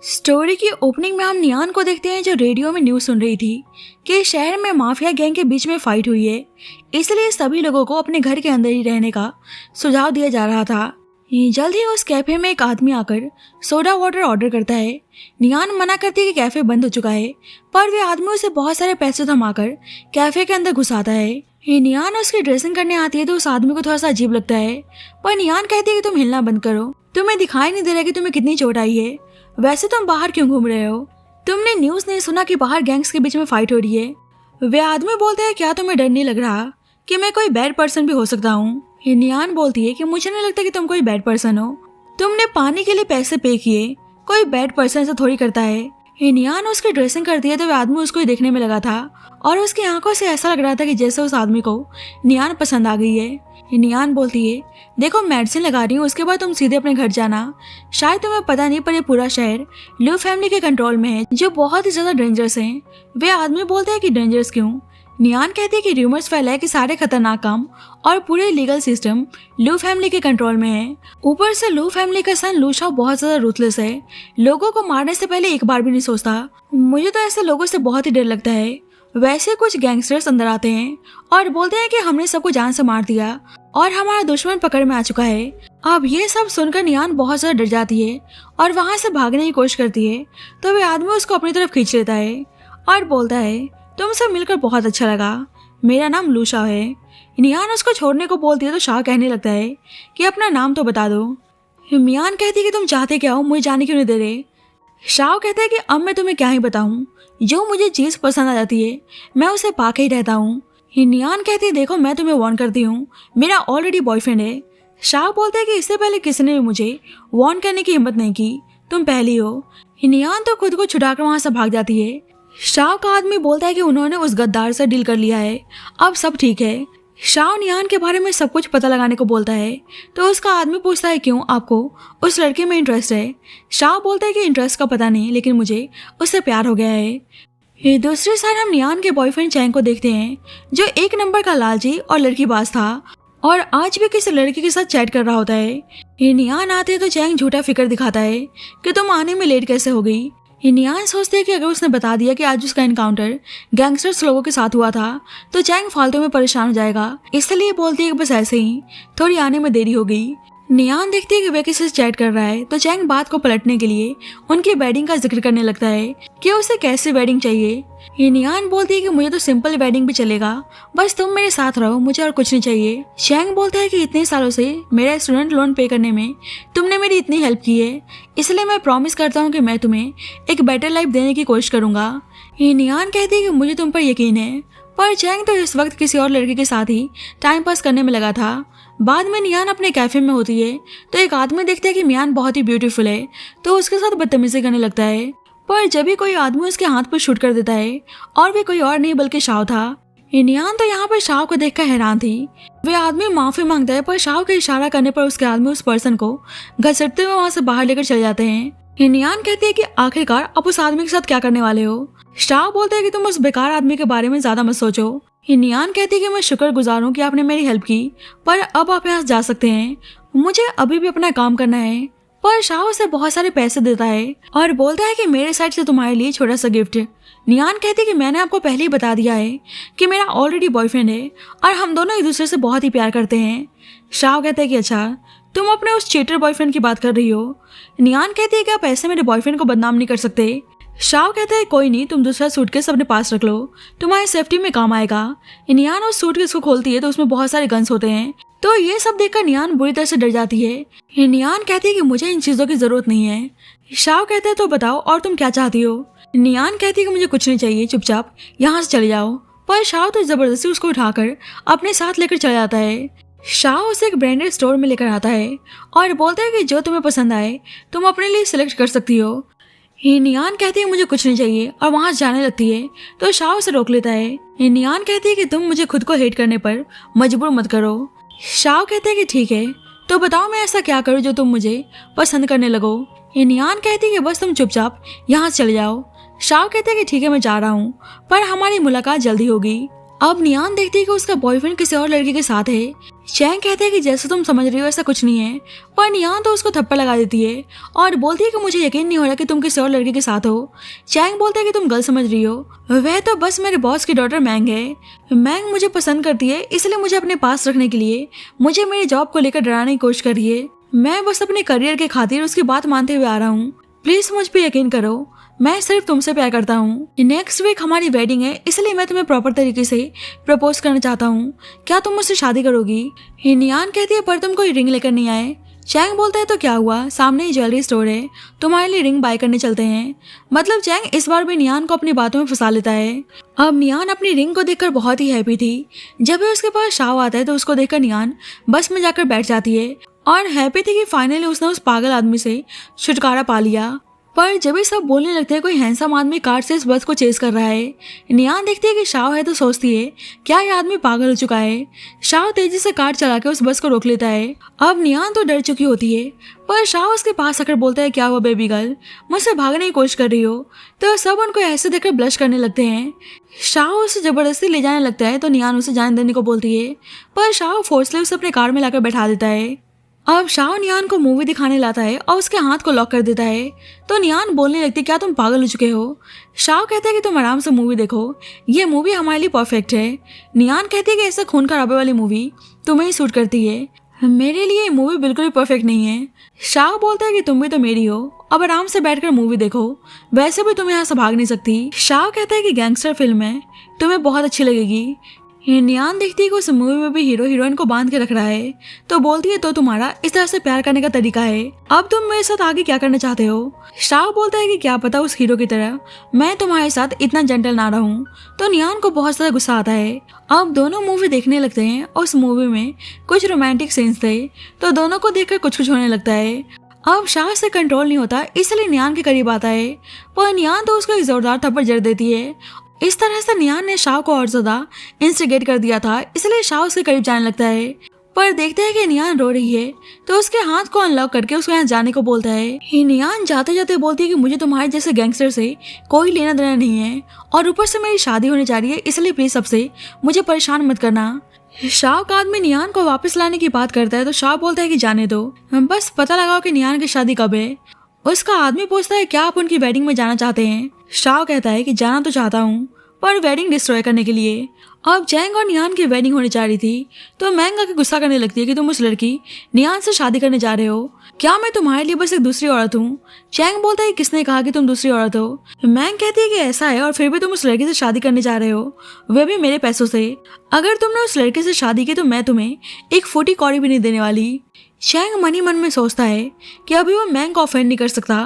Story की opening में हम नियान को देखते हैं जो रेडियो में न्यूज़ सुन रही थी कि शहर में माफिया गैंग के बीच में फाइट हुई है, इसलिए सभी लोगों को अपने घर के अंदर ही रहने का सुझाव दिया जा रहा था। जल्द ही उस कैफे में एक आदमी आकर सोडा वाटर ऑर्डर करता है। नियान मना करती है कि कैफे बंद हो चुका है, पर वे आदमी उसे बहुत सारे पैसे थमाकर कैफे के अंदर घुसाता है। नियान उसकी ड्रेसिंग करने आती है तो उस आदमी को थोड़ा सा अजीब लगता है, पर नियान कहती है कि तुम हिलना बंद करो, तुम्हें दिखाई नहीं दे रहा कि तुम्हें कितनी चोट आई है, वैसे तुम बाहर क्यों घूम रहे हो, तुमने न्यूज़ नहीं सुना कि बाहर गैंग्स के बीच में फाइट हो रही है। वे आदमी बोलता है क्या तुम्हें डर नहीं लग रहा कि मैं कोई बैड पर्सन भी हो सकता हूँ। नियान बोलती है कि मुझे नहीं लगता कि तुम कोई बैड पर्सन हो, तुमने पानी के लिए पैसे पे किए, कोई बैड पर्सन ऐसा थोड़ी करता है। नियान उसकी ड्रेसिंग करती है तो वह आदमी उसको ही देखने में लगा था और उसकी आंखों से ऐसा लग रहा था कि जैसे उस आदमी को नियान पसंद आ गई है। नियान बोलती है देखो मेडिसिन लगा रही हूँ, उसके बाद तुम सीधे अपने घर जाना, शायद तुम्हें पता नहीं पर ये पूरा शहर लू फैमिली के कंट्रोल में है जो बहुत ही ज्यादा डेंजरस है। वे आदमी बोलते हैं कि डेंजरस क्यों। नियान कहती है कि रूमर्स फैला है कि सारे खतरनाक काम और पूरे लीगल सिस्टम लू फैमिली के कंट्रोल में है। ऊपर से लू फैमिली का सन लू शाओ बहुत ज्यादा रूथलेस है, लोगों को मारने से पहले एक बार भी नहीं सोचता। मुझे तो ऐसे लोगों से बहुत ही डर लगता है। वैसे कुछ गैंगस्टर्स अंदर आते हैं और बोलते हैं कि हमने सबको जान से मार दिया और हमारा दुश्मन पकड़ में आ चुका है। अब ये सब सुनकर नियान बहुत ज्यादा डर जाती है और वहां से भागने की कोशिश करती है, तो वे आदमी उसको अपनी तरफ खींच लेता है और बोलता है तुमसे मिलकर बहुत अच्छा लगा, मेरा नाम लू शाओ है। नियान उसको छोड़ने को बोलती है तो शाओ कहने लगता है कि अपना नाम तो बता दो। नियान कहती है कि तुम चाहते क्या हो, मुझे जाने क्यों नहीं दे रहे। शाओ कहता है कि अब मैं तुम्हें क्या ही बताऊं, जो मुझे चीज पसंद आ जाती है मैं उसे पाके ही रहता हूँ। नियान कहती है देखो मैं तुम्हें वार्न करती हूँ, मेरा ऑलरेडी बॉयफ्रेंड है। शाओ बोलता है कि इससे पहले किसी ने भी मुझे वार्न करने की हिम्मत नहीं की, तुम पहली हो। नियान तो खुद को छुड़ाकर वहां से भाग जाती है। शाओ का आदमी बोलता है कि उन्होंने उस गद्दार से डील कर लिया है, अब सब ठीक है। शाओ नियान के बारे में सब कुछ पता लगाने को बोलता है तो उसका आदमी पूछता है क्यों आपको उस लड़के में इंटरेस्ट है। शाओ बोलता है कि इंटरेस्ट का पता नहीं, लेकिन मुझे उससे प्यार हो गया है। ये दूसरी साइड हम नियान के बॉयफ्रेंड चैंग को देखते हैं जो एक नंबर का लालची और लड़कीबाज था और आज भी किसी लड़की के साथ चैट कर रहा होता है। ये नियान आते हैं तो चैंग झूठा फिक्र दिखाता है कि तुम आने में लेट कैसे हो गई। नियान सोचते है कि अगर उसने बता दिया कि आज उसका एनकाउंटर गैंगस्टर्स लोगों के साथ हुआ था तो चैंग फालतू में परेशान हो जाएगा, इसलिए बोलती है कि बस ऐसे ही थोड़ी आने में देरी हो गई। नियान देखती है कि वे किसी से चैट कर रहा है तो चैंग बात को पलटने के लिए उनकी वेडिंग का जिक्र करने लगता है कि उसे कैसी वेडिंग चाहिए। ये नियान बोलती है कि मुझे तो सिंपल वेडिंग भी चलेगा, बस तुम मेरे साथ रहो, मुझे और कुछ नहीं चाहिए। चैंग बोलता है कि इतने सालों से मेरा स्टूडेंट लोन पे करने में तुमने मेरी इतनी हेल्प की है, इसलिए मैं प्रॉमिस करता हूँ कि मैं तुम्हें एक बेटर लाइफ देने की कोशिश करूंगा। ये नियान कहती है कि मुझे तुम पर यकीन है, पर चैंग तो इस वक्त किसी और लड़के के साथ ही टाइम पास करने में लगा था। बाद में नियान अपने कैफे में होती है तो एक आदमी देखता है कि मियान बहुत ही ब्यूटीफुल है तो उसके साथ बदतमीजी करने लगता है, पर जब भी कोई आदमी उसके हाथ पर शूट कर देता है और वे कोई और नहीं बल्कि शाओ था। नियान तो यहाँ पर शाओ को देखकर हैरान थी। वे आदमी माफी मांगता है पर शाओ के इशारा करने पर उसके आदमी उस पर्सन को घसीटते हुए वहां से बाहर लेकर चले जाते हैं। नियान कहती है कि आखिरकार अब उस आदमी के साथ क्या करने वाले हो। शाओ बोलता है कि तुम उस बेकार आदमी के बारे में ज्यादा मत सोचो। नियान कहती है कि मैं शुक्रगुजार हूँ कि आपने मेरी हेल्प की, पर अब आप यहाँ जा सकते हैं, मुझे अभी भी अपना काम करना है। पर शाओ उसे बहुत सारे पैसे देता है और बोलता है कि मेरे साइड से तुम्हारे लिए छोटा सा गिफ्ट। नियान कहती है कि मैंने आपको पहले ही बता दिया है कि मेरा ऑलरेडी बॉयफ्रेंड है और हम दोनों एक दूसरे से बहुत ही प्यार करते हैं। शाओ कहता है कि अच्छा तुम अपने उस चीटर बॉयफ्रेंड की बात कर रही हो। नियान कहती है कि आप ऐसे मेरे बॉयफ्रेंड को बदनाम नहीं कर सकते। शाओ कहता है कोई नहीं, तुम दूसरा सूटकेस अपने पास रख लो, तुम्हारी सेफ्टी में काम आएगा। नियान उस सूटकेस को खोलती है तो उसमें बहुत सारे गन्स होते हैं, तो ये सब देखकर नियान बुरी तरह से डर जाती है। नियान कहती है कि मुझे इन चीजों की जरूरत नहीं है। शाओ कहता है तो बताओ और तुम क्या चाहती हो। नियान कहती है कि मुझे कुछ नहीं चाहिए, चुपचाप यहाँ से चले जाओ। पर शाओ तो जबरदस्ती उसको उठाकर अपने साथ लेकर चला जाता है। शाओ उसे एक ब्रांडेड स्टोर में लेकर आता है और बोलता है कि जो तुम्हें पसंद आए तुम अपने लिए सिलेक्ट कर सकती हो। नियान कहती है मुझे कुछ नहीं चाहिए और वहां से जाने लगती है तो शाओ उसे रोक लेता है। नियान कहती है कि तुम मुझे खुद को हेट करने पर मजबूर मत करो। शाओ कहते हैं कि ठीक है, तो बताओ मैं ऐसा क्या करूं जो तुम मुझे पसंद करने लगो। नियान कहती है कि बस तुम चुपचाप यहाँ से चले जाओ। शाओ कहते हैं कि ठीक है मैं जा रहा हूँ, पर हमारी मुलाकात जल्दी होगी। अब नियान देखती है कि उसका बॉयफ्रेंड किसी और लड़की के साथ है। चैंग कहता है कि जैसे तुम समझ रही हो ऐसा कुछ नहीं है, पर नियान तो उसको थप्पड़ लगा देती है और बोलती है कि मुझे यकीन नहीं हो रहा कि तुम किसी और लड़के के साथ हो। चैंग बोलता है कि तुम गलत समझ रही हो, वह तो बस मेरे बॉस की डॉटर मैंग है। मैंग मुझे पसंद करती है, इसलिए मुझे अपने पास रखने के लिए मुझे मेरी जॉब को लेकर डराने की कोशिश कर रही है। मैं बस अपने करियर के खातिर उसकी बात मानते हुए आ रहा हूँ, प्लीज मुझ पे यकीन करो, मैं सिर्फ तुमसे प्यार करता हूँ। नेक्स्ट वीक हमारी वेडिंग है, इसलिए मैं तुम्हें प्रॉपर तरीके से प्रपोज करना चाहता हूँ, क्या तुम मुझसे शादी करोगी? नियान कहती है पर तुम कोई रिंग लेकर नहीं आए। चैंग बोलता है तो क्या हुआ, सामने ही ज्वेलरी स्टोर है, तुम्हारे लिए रिंग बाय करने चलते हैं। मतलब चैंग इस बार भी नियान को अपनी बातों में फंसा लेता है। अब नियान अपनी रिंग को देखकर बहुत ही हैप्पी थी। जब भी उसके पास शाव आता है तो उसको देखकर नियान बस में जाकर बैठ जाती है और हैप्पी थी कि फाइनली उसने उस पागल आदमी से छुटकारा पा लिया। पर जब ये सब बोलने लगते हैं, कोई हैंडसम आदमी कार से इस बस को चेस कर रहा है। नियान देखती है कि शाव है तो सोचती है क्या ये आदमी पागल हो चुका है। शाव तेजी से कार चला के उस बस को रोक लेता है। अब नियान तो डर चुकी होती है, पर शाव उसके पास आकर बोलता है क्या हुआ बेबी गर्ल, मुझसे भागने की कोशिश कर रही हो? तो सब उनको ऐसे देखकर ब्लश करने लगते हैं। शाव उसे जबरदस्ती ले जाने लगता है तो नियान उसे जाने देने को बोलती है, पर शाव फोर्सली उसे अपने कार में लाकर बैठा देता है। अब शाव नियान को मूवी दिखाने लाता है और उसके हाथ को लॉक कर देता है। तो नियान बोलने लगती क्या तुम पागल हो चुके हो? शाव कहता है कि तुम आराम से मूवी देखो, ये मूवी हमारे लिए परफेक्ट है। नियान कहती है कि ऐसा खून खराबे वाली मूवी तुम्हें ही सूट करती है, मेरे लिए ये मूवी बिल्कुल भी परफेक्ट नहीं है। शाव बोलता है कि तुम भी तो मेरी हो, अब आराम से बैठकर मूवी देखो, वैसे भी तुम यहाँ से भाग नहीं सकती। शाव कहता है कि गैंगस्टर फिल्म है, तुम्हें बहुत अच्छी लगेगी। नियान देखती है कि उस मूवी में भी हीरो हीरोइन को बांध के रख रहा है, तो बोलती है तो तुम्हारा इस तरह से प्यार करने का तरीका है, अब तुम मेरे साथ आगे क्या करना चाहते हो? शाव बोलता है कि क्या पता उस हीरो की तरह मैं तुम्हारे साथ इतना जेंटल ना रहूं। तो नियान को बहुत ज्यादा गुस्सा आता है। अब दोनों मूवी देखने लगते हैं और उस मूवी में कुछ रोमांटिक सीन्स थे, तो दोनों को देखकर कुछ कुछ होने लगता है। अब शाह से कंट्रोल नहीं होता, इसलिए नियान के करीब आता है, पर नियान तो उसको एक जोरदार थप्पड़ जड़ देती है। इस तरह से नियान ने शाह को और ज्यादा इंस्टिगेट कर दिया था, इसलिए शाह उसके करीब जाने लगता है। पर देखते हैं कि नियान रो रही है, तो उसके हाथ को अनलॉक करके उसको यहाँ जाने को बोलता है। नियान जाते जाते बोलती है कि मुझे तुम्हारे जैसे गैंगस्टर से कोई लेना देना नहीं है, और ऊपर से मेरी शादी होने जा रही है, इसलिए प्लीज सबसे मुझे परेशान मत करना। शाह का आदमी नियान को वापस लाने की बात करता है, तो शाह बोलता है कि जाने दो, बस पता लगाओ कि नियान की शादी कब है। उसका आदमी पूछता है क्या आप उनकी वेडिंग में जाना चाहते हैं? शाह कहता है कि जाना तो चाहता हूँ, पर वेडिंग डिस्ट्रॉय करने के लिए। अब चैंग और नियान की वेडिंग होने जा रही थी, तो मैंग आके गुस्सा करने लगती है कि तुम उस लड़की नियान से शादी करने जा रहे हो, क्या मैं तुम्हारे लिए बस एक दूसरी औरत हूँ? चैंग बोलता है किसने कहा कि तुम दूसरी औरत हो? मैंग कहती है कि ऐसा है, और फिर भी तुम उस लड़की से शादी करने जा रहे हो, वह भी मेरे पैसों से। अगर तुमने उस लड़के से शादी की तो मैं तुम्हें एक फूटी कौड़ी भी नहीं देने वाली। चैंग मन ही मन में सोचता है कि अभी वो मैंग को ऑफेंड नहीं कर सकता,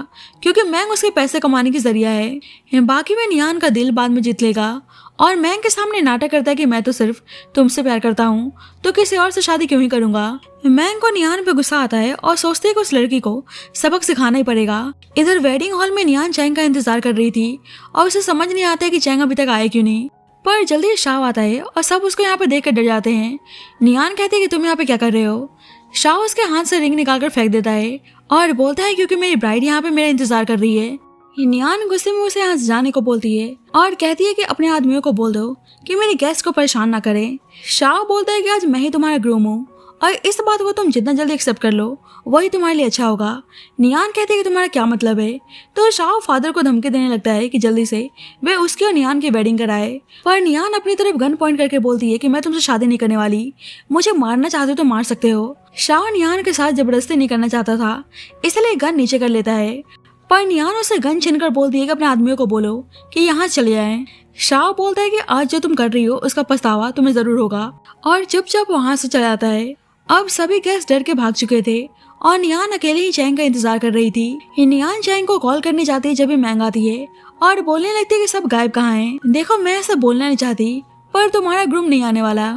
क्योंकि मैंग उसके पैसे कमाने की जरिया है। बाकी में नियान का दिल बाद में जीत लेगा, और मैंग के सामने नाटक करता है कि मैं तो सिर्फ तुमसे प्यार करता हूँ, तो किसी और से शादी क्यों ही करूंगा। मैंग को नियान पे गुस्सा आता है और सोचते है कि उस लड़की को सबक सिखाना ही पड़ेगा। इधर वेडिंग हॉल में नियान चैंग का इंतजार कर रही थी, और उसे समझ नहीं आता है कि चैंग अभी तक आए क्यों नहीं। पर जल्दी शाह आता है और सब उसको यहाँ पे देख कर डर जाते हैं। नियान कहती है कि तुम यहाँ पे क्या कर रहे हो? शाह उसके हाथ से रिंग निकालकर फेंक देता है और बोलता है क्योंकि मेरी ब्राइड यहाँ पे मेरा इंतजार कर रही है। नियान गुस्से में उसे यहाँ से जाने को बोलती है और कहती है कि अपने आदमियों को बोल दो कि मेरे गेस्ट को परेशान ना करें। शाह बोलता है कि आज मैं ही तुम्हारा ग्रूम हूँ, और इस बात को तुम जितना जल्दी एक्सेप्ट कर लो वही तुम्हारे लिए अच्छा होगा। नियान कहती है कि तुम्हारा क्या मतलब है? तो शाह फादर को धमकी देने लगता है कि जल्दी से वे उसकी और नियान की वेडिंग कराए। पर नियान अपनी तरफ गन पॉइंट करके बोलती है कि मैं तुमसे शादी नहीं करने वाली, मुझे मारना चाहते हो तो मार सकते हो। शाह नियान के साथ जबरदस्ती नहीं करना चाहता था, इसलिए गन नीचे कर लेता है, पर नियान उसे गन छीनकर बोलती है कि अपने आदमियों को बोलो कि यहाँ चले आए। शाह बोलता है कि आज जो तुम कर रही हो उसका पछतावा तुम्हें जरूर होगा, और चुपचाप वहाँ से चला जाता है। अब सभी गेस्ट डर के भाग चुके थे और नियान अकेले ही चैंग का इंतजार कर रही थी। नियान चैंग को कॉल करनी चाहती है जब भी मैंग आती है और बोलने लगती है कि सब गायब कहाँ हैं। देखो मैं ऐसा बोलना नहीं चाहती, पर तुम्हारा ग्रूम नहीं आने वाला।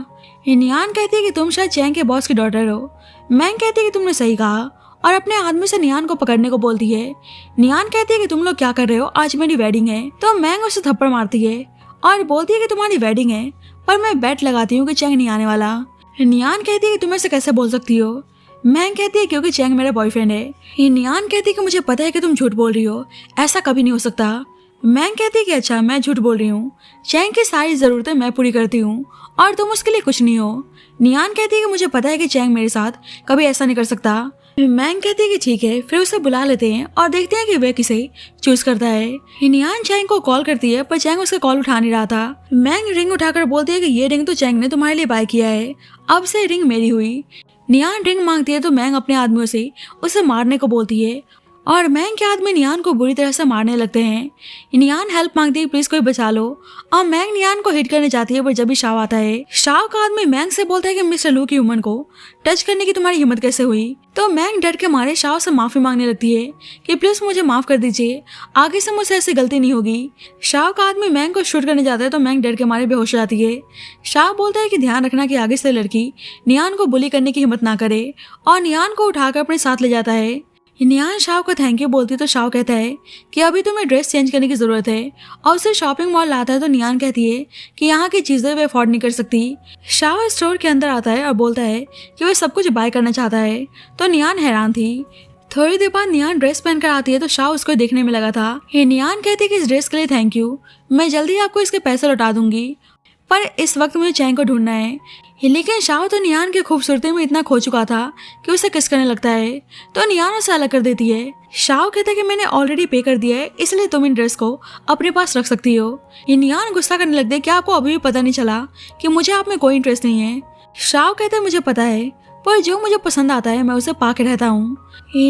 नियान कहती है कि तुम शायद चैंग के बॉस की डॉटर हो। मैंग कहती है कि तुमने सही कहा, और अपने आदमी से नियान को पकड़ने को बोलती है। नियान कहती है कि तुम लोग क्या कर रहे हो, आज मेरी वेडिंग है। तो मैंग उसे थप्पड़ मारती है और बोलती है कि तुम्हारी वेडिंग है, पर मैं बेट लगाती हूँ कि चैंग नहीं आने वाला। नियान कहती है कि तुम ऐसे कैसे बोल सकती हो? मैंग कहती है क्योंकि चैंग मेरा बॉयफ्रेंड है। नियान कहती है कि मुझे पता है कि तुम झूठ बोल रही हो, ऐसा कभी नहीं हो सकता। मैंग कहती है कि अच्छा मैं झूठ बोल रही हूँ, चैंग की सारी ज़रूरतें मैं पूरी करती हूँ और तुम उसके लिए कुछ नहीं हो। नियान कहती है कि मुझे पता है कि चैंग मेरे साथ कभी ऐसा नहीं कर सकता। मैंग कहती है कि ठीक है, फिर उसे बुला लेते हैं और देखते हैं कि वह किसे चूज करता है। नियान चैंग को कॉल करती है पर चैंग उसका कॉल उठा नहीं रहा था। मैंग रिंग उठाकर बोलती है कि ये रिंग तो चैंग ने तुम्हारे लिए बाय किया है, अब से रिंग मेरी हुई। नियान रिंग मांगती है तो मैंग अपने आदमियों से उसे मारने को बोलती है और मैंग के आदमी नियान को बुरी तरह से मारने लगते हैं। नियान हेल्प मांगती है, प्लीज कोई बचा लो, और मैंग नियान को हिट करने जाती है पर जब भी शाव आता है, शाव का आदमी मैंग से बोलता है कि मिस्टर लू की वुमन को टच करने की तुम्हारी हिम्मत कैसे हुई। तो मैंग डर के मारे शाव से माफी मांगने लगती है कि प्लीज मुझे माफ कर दीजिए, आगे से मुझसे ऐसी गलती नहीं होगी। शाव का आदमी मैंग को शूट करने जाता है तो मैंग डर के मारे बेहोश हो जाती है। शाव बोलता है कि ध्यान रखना कि आगे से लड़की नियान को बुली करने की हिम्मत ना करे और नियान को उठाकर अपने साथ ले जाता है। नियान शाव को थैंक यू बोलती तो शाव कहता है कि अभी तुम्हें ड्रेस चेंज करने की जरूरत है और उसे शॉपिंग मॉल लाता है तो नियान कहती है कि यहाँ की चीजें वे अफोर्ड नहीं कर सकती। शाव स्टोर के अंदर आता है और बोलता है कि वह सब कुछ बाय करना चाहता है तो नियान हैरान थी। थोड़ी देर बाद नियान ड्रेस पहनकर आती है तो शाव उसको देखने में लगा था। नियान कहती है कि इस ड्रेस के लिए थैंक यू, मैं जल्दी आपको इसके पैसे लौटा दूंगी, पर इस वक्त मुझे चैंग को ढूंढना है। लेकिन शाव तो नियान की खूबसूरती में इतना खो चुका था कि उसे किस करने लगता है तो नियान उसे अलग कर देती है। शाव कहता है कि मैंने ऑलरेडी पे कर दिया है, इसलिए तुम इन ड्रेस को अपने पास रख सकती हो। नियान गुस्सा करने लगते हैं कि आपको अभी भी पता नहीं चला कि मुझे आप में कोई इंटरेस्ट नहीं है। शाव कहता है मुझे पता है, पर जो मुझे पसंद आता है मैं उसे पाके रहता हूँ।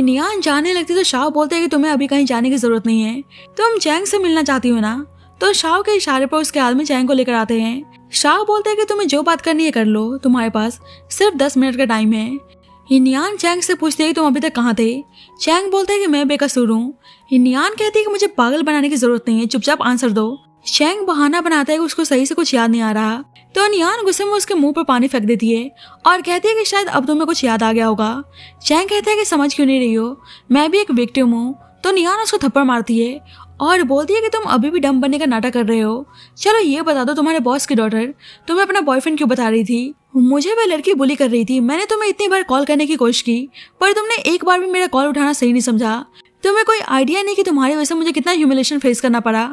नियान जाने लगती तो शाव बोलते हैं कि तुम्हें अभी कहीं जाने की जरूरत नहीं है, तुम चैंग से मिलना चाहती हो ना। तो शाव के इशारे पर उसके आदमी चैंग को लेकर आते हैं। शाव बोलते हैं कि तुम्हें जो बात करनी है कर लो, तुम्हारे पास सिर्फ 10 मिनट का टाइम है। नियान चैंग से पूछती है कि तुम अभी तक कहाँ थे। चैंग बोलते हैं कि मैं बेकसूर हूँ। नियान कहती है कि मुझे पागल बनाने की जरूरत नहीं है, चुपचाप आंसर दो। चैंग बहाना बनाता है कि उसको सही से कुछ याद नहीं आ रहा तो नियान गुस्से में उसके मुंह पर पानी फेंक देती है और कहती है कि शायद अब तुम्हें कुछ याद आ गया होगा। चैंग कहता है कि समझ क्यों नहीं रही हो, मैं भी एक विक्टिम हूँ। तो नियान उसको थप्पड़ मारती है और बोलती है कि तुम अभी भी डम बनने का नाटक कर रहे हो। चलो ये बता दो, तुम्हारे बॉस की डॉटर तुम्हें अपना बॉयफ्रेंड क्यों बता रही थी। मुझे वह लड़की बुली कर रही थी, मैंने तुम्हें इतनी बार कॉल करने की कोशिश की पर तुमने एक बार भी मेरा कॉल उठाना सही नहीं समझा। तुम्हें कोई आइडिया नहीं कि तुम्हारी वजह से मुझे कितना ह्यूमिलेशन फेस करना पड़ा।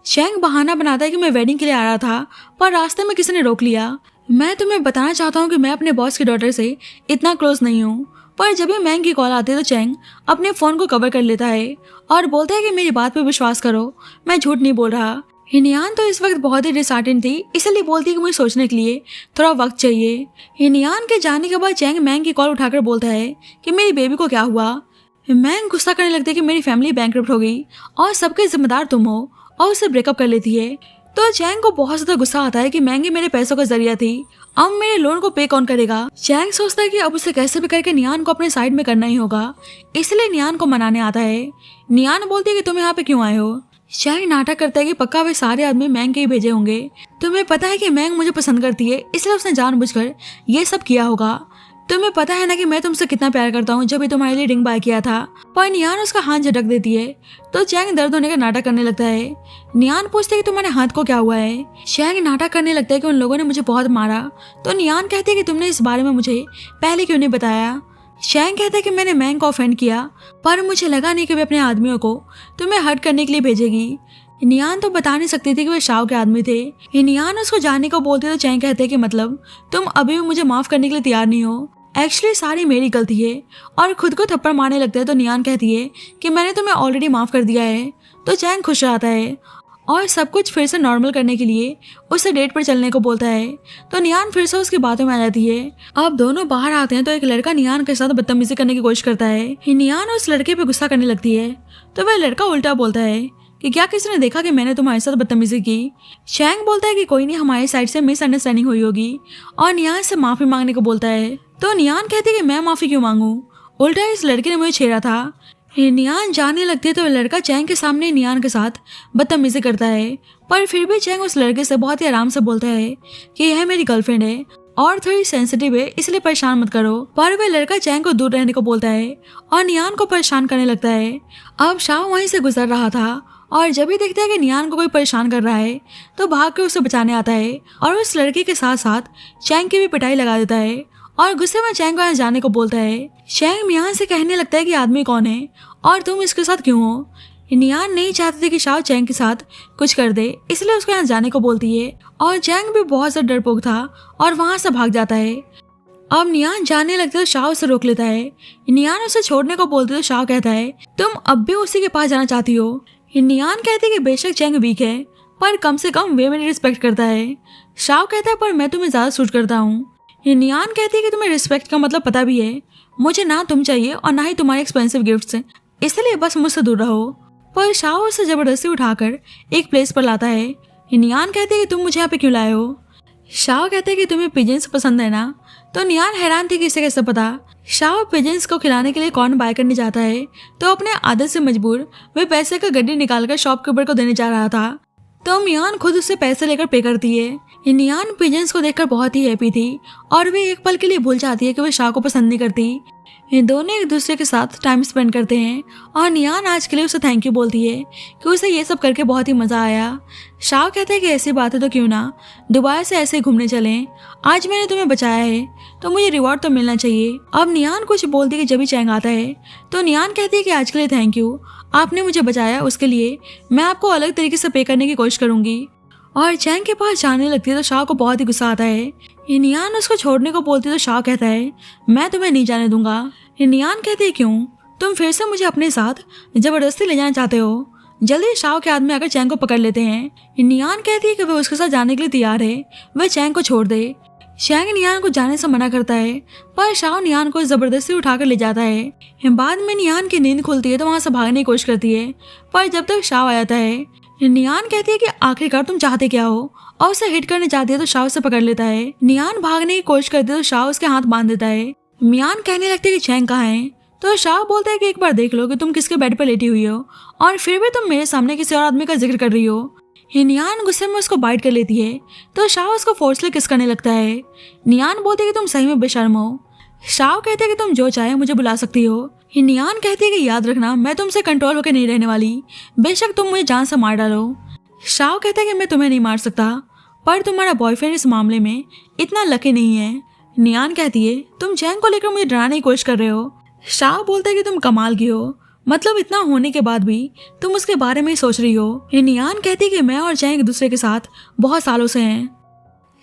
चैंग बहाना बनाता है कि मैं वेडिंग के लिए आ रहा था पर रास्ते में किसी ने रोक लिया। मैं तुम्हें बताना चाहता हूँ कि मैं अपने बॉस की डॉटर से इतना क्लोज नहीं हूँ। पर जब भी मैंग की कॉल आती है तो चैंग अपने फोन को कवर कर लेता है और बोलता है कि मेरी बात पे विश्वास करो, मैं झूठ नहीं बोल रहा। नियान तो इस वक्त बहुत ही डिसहार्टेंड थी, इसलिए बोलती है कि मुझे सोचने के लिए थोड़ा वक्त चाहिए। नियान के जाने के बाद चैंग मैंग की कॉल उठाकर बोलता है कि मेरी बेबी को क्या हुआ। मैंग गुस्सा करने लगती है कि मेरी फैमिली बैंकरप्ट हो गई और सबके जिम्मेदार तुम हो और उससे ब्रेकअप कर लेती है। तो चैंग को बहुत ज्यादा गुस्सा आता है कि मैंग ही मेरे पैसों का जरिया थी, अब मेरे लोन को पे कौन करेगा। चैंग सोचता है कि अब उसे कैसे भी करके नियान को अपने साइड में करना ही होगा, इसलिए नियान को मनाने आता है। नियान बोलती है कि तुम यहाँ पे क्यों आए हो। चैंग नाटक करता है कि पक्का वे सारे आदमी मैंग के ही भेजे होंगे, तुम्हें पता है कि मैंग मुझे पसंद करती है इसलिए उसने जानबूझकर ये सब किया होगा। तुम्हें पता है ना कि मैं तुमसे कितना प्यार करता हूँ, जब भी तुम्हारे लिए रिंग बाय किया था। पर नियान उसका हाथ झटक देती है तो चैंग दर्द होने का नाटक करने लगता है। नियान पूछते है कि तुम्हारे हाथ को क्या हुआ है। चैंग नाटक करने लगता है कि उन लोगों ने मुझे बहुत मारा। तो नियान कहती है कि तुमने इस बारे में मुझे पहले क्यों नहीं बताया। चैंग कहता है कि मैंने मैंग को ऑफेंड किया पर मुझे लगा नहीं कि वे अपने आदमियों को तुम्हें हर्ट करने के लिए भेजेगी। नियान तो बता नहीं सकती थी कि वे शाव के आदमी थे। नियान उसको जाने को बोलते तो चैंग कहते हैं कि मतलब तुम अभी भी मुझे माफ करने के लिए तैयार नहीं हो, एक्चुअली सारी मेरी गलती है, और खुद को थप्पड़ मारने लगता है। तो नियान कहती है कि मैंने तुम्हें ऑलरेडी माफ कर दिया है। तो चैंग खुश रहता है और सब कुछ फिर से नॉर्मल करने के लिए उससे डेट पर चलने को बोलता है। तो नियान फिर से उसकी बातों में आ जाती है। अब दोनों बाहर आते हैं तो एक लड़का नियान के साथ बदतमीजी करने की कोशिश करता है। नियान उस लड़के पे गुस्सा करने लगती है तो वह लड़का उल्टा बोलता है कि क्या किसी ने देखा कि मैंने तुम्हारे साथ बदतमीजी की। चैंग बोलता है कि कोई नहीं, हमारी साइड से मिसअंडरस्टैंडिंग हुई होगी और नियान से माफी मांगने को बोलता है। तो नियान कहती है कि मैं माफी क्यों मांगू, उल्टा इस लड़के ने मुझे छेड़ा था। नियान जाने लगती है तो लड़का चैंग के सामने नियान के साथ बदतमीजी करता है, पर फिर भी चैंग उस लड़के से बहुत ही आराम से बोलता है कि यह मेरी गर्लफ्रेंड है और थोड़ी सेंसिटिव है, इसलिए परेशान मत करो। पर वह लड़का चैंग को दूर रहने को बोलता है और नियान को परेशान करने लगता है। अब शाह वहीं से गुजर रहा था और जब भी देखता है कि नियान को कोई परेशान कर रहा है तो भाग कर उसे बचाने आता है और उस लड़के के साथ साथ चैंग की भी पिटाई लगा देता है और गुस्से में चैंग को यहाँ जाने को बोलता है। चैंग मियान से कहने लगता है कि आदमी कौन है और तुम इसके साथ क्यों हो। नियान नहीं चाहती थी कि शाओ चैंग के साथ कुछ कर दे, इसलिए उसको यहाँ जाने को बोलती है और चैंग भी बहुत सा डरपोक था और वहां से भाग जाता है। अब नियान जाने लगता है तो शाओ उसे रोक लेता है। नियान उसे छोड़ने को बोलती तो शाओ कहता है तुम अब भी उसी के पास जाना चाहती हो। नियान कहती है कि बेशक चैंग वीक है पर कम से कम वे मेरी रिस्पेक्ट करता है। शाओ कहता है पर मैं तुम्हें ज्यादा सूट करता हूँ। नियान कहती है कि तुम्हें रिस्पेक्ट का मतलब पता भी है, मुझे ना तुम चाहिए और ना ही तुम्हारे एक्सपेंसिव गिफ्ट्स, इसलिए बस मुझसे दूर रहो। पर शाओ उसे जबरदस्ती उठाकर एक प्लेस पर लाता है। नियान कहती है कि तुम मुझे यहाँ पे क्यों लाए हो। शाओ कहते हैं कि तुम्हें पिजन्स पसंद है ना। तो नियान हैरान थी कि इसे कैसे पता। शाओ पिजन्स को खिलाने के लिए कॉर्न बाय करने जाता है तो अपने आदत से मजबूर वे पैसे का गड्डी निकालकर शॉपकीपर को देने जा रहा था। तो नियान खुद उससे पैसे लेकर पे करती है। नियान पिजन्स को देखकर बहुत ही हैप्पी थी और वे एक पल के लिए भूल जाती है कि वे शाओ को पसंद नहीं करती। ये दोनों एक दूसरे के साथ टाइम स्पेंड करते हैं और नियान आज के लिए उसे थैंक यू बोलती है कि उसे ये सब करके बहुत ही मज़ा आया। शाओ कहते हैं कि ऐसी बात है तो क्यों ना दोबारा से ऐसे घूमने चलें, आज मैंने तुम्हें बचाया है तो मुझे रिवॉर्ड तो मिलना चाहिए। अब नियान कुछ बोलती है कि जब भी चैंग आता है तो नियान कहती है कि आज के लिए थैंक यू, आपने मुझे बचाया, उसके लिए मैं आपको अलग तरीके से पे करने की कोशिश करूंगी। और चैंग के पास जाने लगती है तो शाओ को बहुत ही गुस्सा आता है। नियान उसको छोड़ने को बोलती है तो शाओ कहता है मैं तुम्हें नहीं जाने दूंगा। नियान कहती है क्यों, तुम फिर से मुझे अपने साथ जबरदस्ती ले जाना चाहते हो। जल्दी शाओ के आदमी आकर चैंग को पकड़ लेते हैं। नियान कहती है कि वह उसके साथ जाने के लिए तैयार है, वह चैंग को छोड़ दे। चैंग नियान को जाने से मना करता है पर शाओ नियान को जबरदस्ती उठाकर ले जाता है। बाद में नियान की नींद खुलती है तो वहां से भागने की कोशिश करती है पर जब तक शाओ आ जाता है नियान कहती है कि आखिरकार तुम चाहते क्या हो और उसे हिट करने जाती है तो शाओ से पकड़ लेता है। नियान भागने की कोशिश करती है तो शाओ उसके हाथ बांध देता है। नियान कहने लगती है कि चैंग कहाँ है तो शाओ बोलता है कि एक बार देख लो कि तुम किसके बेड पर लेटी हुई हो और फिर भी तुम मेरे सामने किसी और आदमी का जिक्र कर रही हो। नियान गुस्से में उसको बाइट कर लेती है तो शाओ उसको फोर्सली किस करने लगता है। नियान बोलती है कि तुम सही में बेशर्म हो। शाओ कहते हैं कि तुम जो चाहे मुझे बुला सकती हो। नियान कहती है कि याद रखना मैं तुमसे कंट्रोल होकर नहीं रहने वाली, बेशक तुम मुझे जान से मार डालो। शाओ कहता है कि मैं तुम्हें नहीं मार सकता पर तुम्हारा बॉयफ्रेंड इस मामले में इतना लकी नहीं है। नियान कहती है तुम चैंग को लेकर मुझे डराने की कोशिश कर रहे हो। शाओ बोलता है कि तुम कमाल की हो, मतलब इतना होने के बाद भी तुम उसके बारे में ही सोच रही हो। नियान कहती है कि मैं और चैंग एक दूसरे के साथ बहुत सालों से हैं।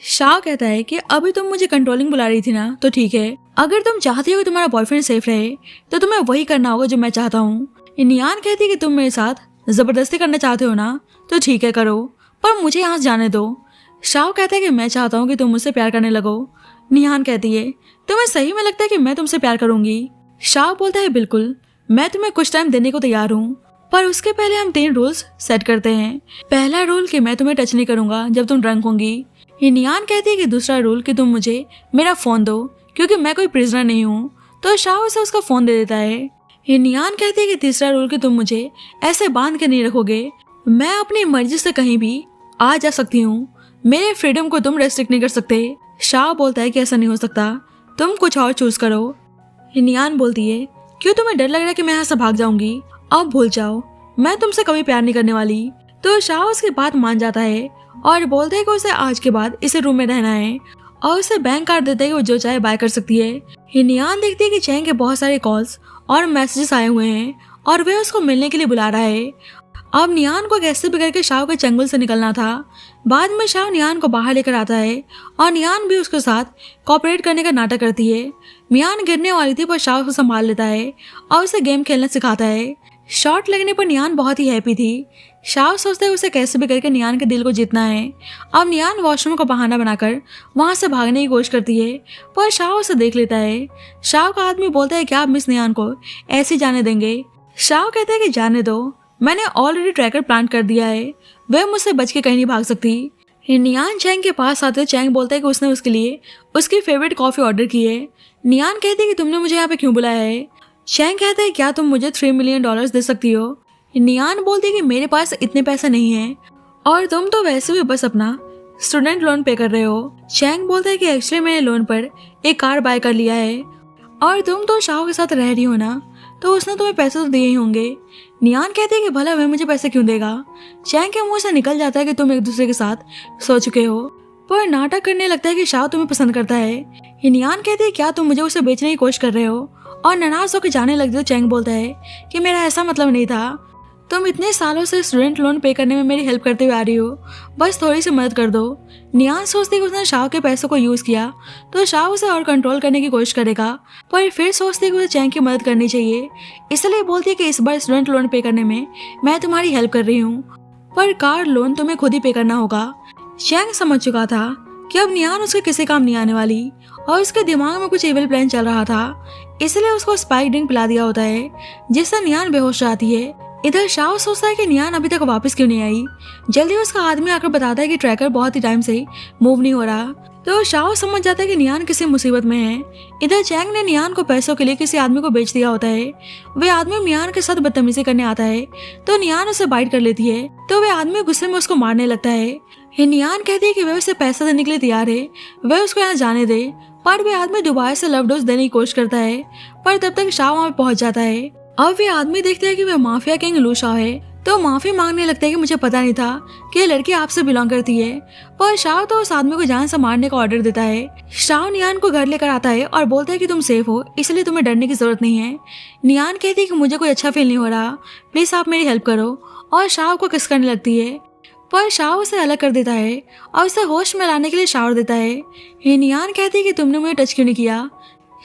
शाओ कहता है कि अभी तुम मुझे कंट्रोलिंग बुला रही थी ना, तो ठीक है, अगर तुम चाहती हो कि तुम्हारा बॉयफ्रेंड सेफ रहे तो तुम्हें वही करना होगा जो मैं चाहता हूँ। नियान कहती है कि तुम मेरे साथ जबरदस्ती करना चाहते हो ना, तो ठीक है करो, पर मुझे यहाँ जाने दो। शाओ कहता है कि मैं चाहता हूँ कि तुम मुझसे प्यार करने लगो। नियान कहती है तुम्हें सही में लगता है कि मैं तुमसे प्यार करूंगी। शाओ बोलता है बिल्कुल, मैं तुम्हें कुछ टाइम देने को तैयार हूँ, पर उसके पहले हम 3 रूल्स सेट करते हैं। पहला रूल कि मैं तुम्हें टच नहीं करूंगा जब तुम ड्रंक होंगी। नियान कहती है कि दूसरा रूल कि तुम मुझे मेरा फोन दो क्योंकि मैं कोई प्रिजनर नहीं हूँ। तो शाओ उसे उसका फोन दे देता है। नियान कहती है कि तीसरा रूल कि तुम मुझे ऐसे बांध के नहीं रखोगे, मैं अपनी मर्जी से कहीं भी आ जा सकती हूँ, मेरे फ्रीडम को तुम रेस्ट्रिक्ट नहीं कर सकते। शाओ बोलता है कि ऐसा नहीं हो सकता, तुम कुछ और चूज करो। नियान बोलती है क्यों तुम्हें डर लग रहा है कि मैं यहाँ से भाग जाऊंगी, अब भूल जाओ, मैं तुमसे कभी प्यार नहीं करने वाली। तो शाओ उसकी बात मान जाता है और बोलता है कि उसे आज के बाद इसे रूम में रहना है और उसे बैंक कार्ड देता है कि वो जो चाहे बाय कर सकती है। नियान देखती है कि चैंग के बहुत सारे कॉल्स और मैसेजेस आए हुए हैं और वह उसको मिलने के लिए बुला रहा है। अब नियान को कैसे भी करके शाओ के चंगुल से निकलना था। बाद में शाओ नियान को बाहर लेकर आता है और नियान भी उसके साथ कोऑपरेट करने का नाटक करती है। नियान गिरने वाली थी पर शाओ को संभाल लेता है और उसे गेम खेलना सिखाता है। शॉट लगने पर नियान बहुत ही हैप्पी थी। शाओ सोचता है उसे कैसे भी करके नियान के दिल को जीतना है। अब नियान वॉशरूम को बहाना बनाकर वहां से भागने की कोशिश करती है पर शाओ उसे देख लेता है। शाओ का आदमी बोलता है कि आप मिस नियान को ऐसे जाने देंगे। शाओ कहता है कि जाने दो, मैंने ऑलरेडी ट्रैकर प्लांट कर दिया है, वह मुझसे बच के कहीं नहीं भाग सकती। नियान चैंग के पास आते चैंग बोलता है कि उसने उसके लिए उसकी फेवरेट कॉफी ऑर्डर की है। नियान कहती है कि तुमने मुझे यहाँ पे क्यों बुलाया है। चैंग कहता है क्या तुम मुझे $3 मिलियन दे सकती हो। नियान बोलती है कि मेरे पास इतने पैसे नहीं है और तुम तो वैसे भी बस अपना स्टूडेंट लोन पे कर रहे हो। चैंग बोलता है कि एक्चुअली मैंने लोन पर एक कार बाय कर लिया है और तुम तो शाओ के साथ रह रही हो ना, तो उसने तुम्हें पैसे तो दिए ही होंगे। नियान कहती है कि भला वह मुझे पैसे क्यों देगा। चैंग के मुंह से निकल जाता है कि तुम एक दूसरे के साथ सो चुके हो, पर नाटक करने लगता है कि शाओ तुम्हें पसंद करता है। नियान कहती है क्या तुम मुझे उसे बेचने की कोशिश कर रहे हो और नाराज होकर जाने लगती तो चैंग बोलता है कि मेरा ऐसा मतलब नहीं था। तो तुम इतने सालों से स्टूडेंट लोन पे करने में मेरी हेल्प करते हुए आ रही हो, बस थोड़ी सी मदद कर दो। नियान सोचती कि उसने शाव के पैसों को यूज़ किया तो शाव उसे और कंट्रोल करने की कोशिश करेगा, पर फिर सोचती कि उसे चैंग की मदद करनी चाहिए, इसलिए बोलती है कि इस बार स्टूडेंट लोन पे करने में मैं तुम्हारी हेल्प कर रही हूँ, पर कार लोन तुम्हें खुद ही पे करना होगा। चैंग समझ चुका था कि अब नियान उसके किसी काम नहीं आने वाली और उसके दिमाग में कुछ इविल प्लान चल रहा था, इसलिए उसको स्पाइक ड्रिंक पिला दिया होता है जिससे नियान बेहोश जाती है। इधर शाव सोचता है कि नियान अभी तक वापस क्यों नहीं आई। जल्दी उसका आदमी आकर बताता है कि ट्रैकर बहुत ही टाइम से मूव नहीं हो रहा, तो शाव समझ जाता है कि नियान किसी मुसीबत में है। इधर चैंग ने नियान को पैसों के लिए किसी आदमी को बेच दिया होता है। वे आदमी नियान के साथ बदतमीजी करने आता है तो नियान उसे बाइट कर लेती है, तो वे आदमी गुस्से में उसको मारने लगता है। नियान कहती है कि वे उसे पैसा देने के लिए तैयार है, वे उसको यहाँ जाने दे, पर वे आदमी दोबारा से लव डोज देने की कोशिश करता है, पर तब तक शाव वहाँ पहुंच जाता है। अब वे आदमी देखते हैं कि वे माफिया किंग लू शाव है, तो माफी मांगने लगता है कि मुझे पता नहीं था कि ये लड़की आपसे बिलोंग करती है, पर शाव तो उस आदमी को जान से मारने का ऑर्डर देता है। शाव नियान को घर लेकर आता है और बोलता है कि तुम सेफ हो, इसलिए तुम्हें डरने की जरूरत नहीं है। नियान कहती है कि मुझे कोई अच्छा फील नहीं हो रहा, प्लीज आप मेरी हेल्प करो, और शाव को किस करने लगती है, पर शाव उसे अलग कर देता है और उसे होश में लाने के लिए शावर देता है। नियान कहती है कि तुमने मुझे टच क्यों नहीं किया।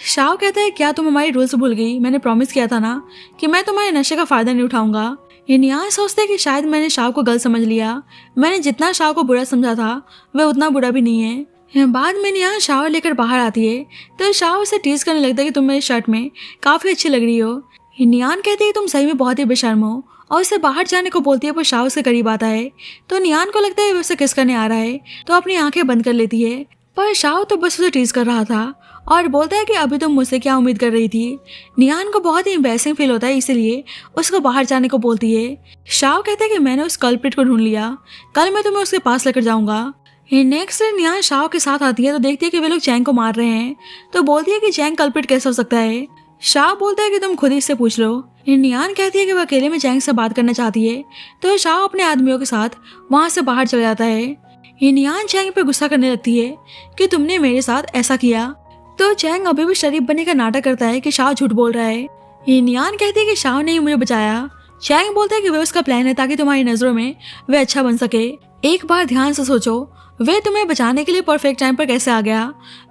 शाव कहता है क्या तुम हमारी रूल्स भूल गई, मैंने प्रॉमिस किया था ना कि मैं तुम्हारे नशे का फायदा नहीं उठाऊंगा। नियान सोचते कि शायद मैंने शाव को गलत समझ लिया, मैंने जितना शाव को बुरा समझा था वह उतना बुरा भी नहीं है। बाद में नियान शावर लेकर बाहर आती है तो शाव उसे टीज करने लगता है कि तुम मेरी शर्ट में काफी अच्छी लग रही हो। नियान कहती है तुम सही में बहुत ही बेशर्म हो और उसे बाहर जाने को बोलती है, पर शाव उसके करीब आता है तो नियान को लगता है उसे किस करने आ रहा है, तो अपनी आंखें बंद कर लेती है, पर शाव तो बस उसे टीज कर रहा था और बोलता है कि अभी तुम मुझसे क्या उम्मीद कर रही थी। नियान को बहुत ही एम्बैरेसिंग फील होता है, इसलिए उसको बाहर जाने को बोलती है। शाव कहता है कि मैंने उस कल्प्रिट को ढूंढ लिया, कल मैं तुम्हें उसके पास लेकर जाऊंगा। नेक्स्ट नियान शाव के साथ आती है तो देखती है कि वे लोग चैंग को मार रहे हैं, तो बोलती है कि चैंग कल्प्रिट कैसे हो सकता है। शाव बोलता है कि तुम खुद ही इससे पूछ लो। नियान कहती है कि वह अकेले में चैंग से बात करना चाहती है, तो शाव अपने आदमियों के साथ वहां से बाहर चला जाता है। नियान चैंग पे गुस्सा करने लगती है कि तुमने मेरे साथ ऐसा किया, तो चैंग अभी भी शरीफ बनने का नाटक करता है कि शाव झूठ बोल रहा है। नियान कहती है कि शाव ने ही मुझे बचाया। चैंग बोलता है कि वह उसका प्लान है ताकि तुम्हारी नजरों में वह अच्छा बन सके। एक बार ध्यान से सोचो, वे तुम्हें बचाने के लिए परफेक्ट टाइम पर कैसे आ गया।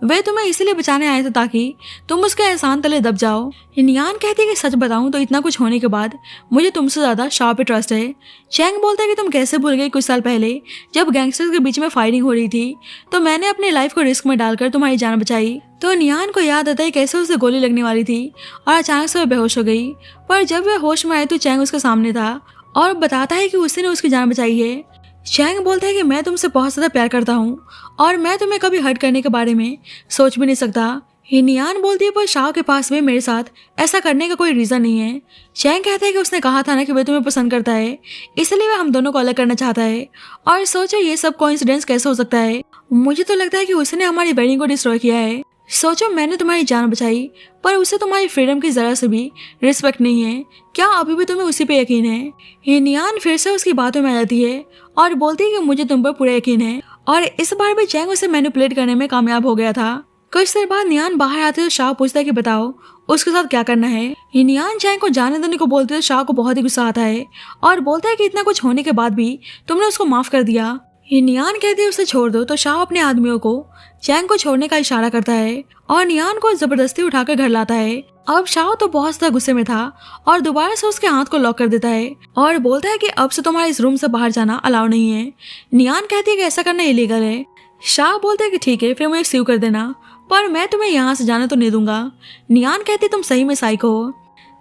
वे तुम्हें इसलिए बचाने आए थे ताकि तुम उसके एहसान तले दब जाओ। नियान कहती है कि सच बताऊं तो इतना कुछ होने के बाद मुझे तुमसे ज्यादा शाव पे ट्रस्ट है। चैंग बोलता है कि तुम कैसे भूल गई कुछ साल पहले जब गैंगस्टर्स के बीच में फायरिंग हो रही थी, तो मैंने अपनी लाइफ को रिस्क में डालकर तुम्हारी जान बचाई। तो नियान को याद आता है कैसे उसे गोली लगने वाली थी और अचानक से वह बेहोश हो गई, पर जब वह होश में आई तो चैंग उसके सामने था और बताता है कि उसी ने उसकी जान बचाई है। चैंग बोलता है कि मैं तुमसे बहुत ज्यादा प्यार करता हूँ और मैं तुम्हें कभी हर्ट करने के बारे में सोच भी नहीं सकता। नियान बोलती है पर शाव के पास भी मेरे साथ ऐसा करने का कोई रीजन नहीं है। चैंग कहता है कि उसने कहा था ना कि वह तुम्हें पसंद करता है, इसलिए वह हम दोनों को अलग करना चाहता है, और सोचो ये सब कोइंसिडेंस कैसे हो सकता है। मुझे तो लगता है कि उसने हमारी वेडिंग को डिस्ट्रॉय किया है। सोचो मैंने तुम्हारी जान बचाई, पर उसे तुम्हारी फ्रीडम की जरा से भी रिस्पेक्ट नहीं है। क्या अभी भी तुम्हें उसी पे यकीन है। नियान फिर से उसकी बातों में आ जाती है और बोलती है कि मुझे तुम पर पूरा यकीन है, और इस बार भी चैंग उसे मैनिपुलेट करने में कामयाब हो गया था। कुछ देर बाद नियान बाहर आते तो शाह पूछता है कि बताओ उसके साथ क्या करना है। नियान चैंग को जाने देने को बोलते तो शाह को बहुत ही गुस्सा आता है और बोलता है कि इतना कुछ होने के बाद भी तुमने उसको माफ कर दिया। नियान कहती है उसे छोड़ दो, तो शाह अपने आदमियों को चैंग को छोड़ने का इशारा करता है और नियान को जबरदस्ती उठाकर घर लाता है। अब शाह तो बहुत ज्यादा गुस्से में था और दोबारा से उसके हाथ को लॉक कर देता है और बोलता है कि अब से तुम्हारा इस रूम से बाहर जाना अलाउ नहीं है। नियान कहती है कि ऐसा करना इलीगल है। शाह बोलते है कि ठीक है, फिर मुझे सीव कर देना, पर मैं तुम्हें यहाँ से जाने तो नहीं दूंगा। नियान कहती तुम सही में साइको हो।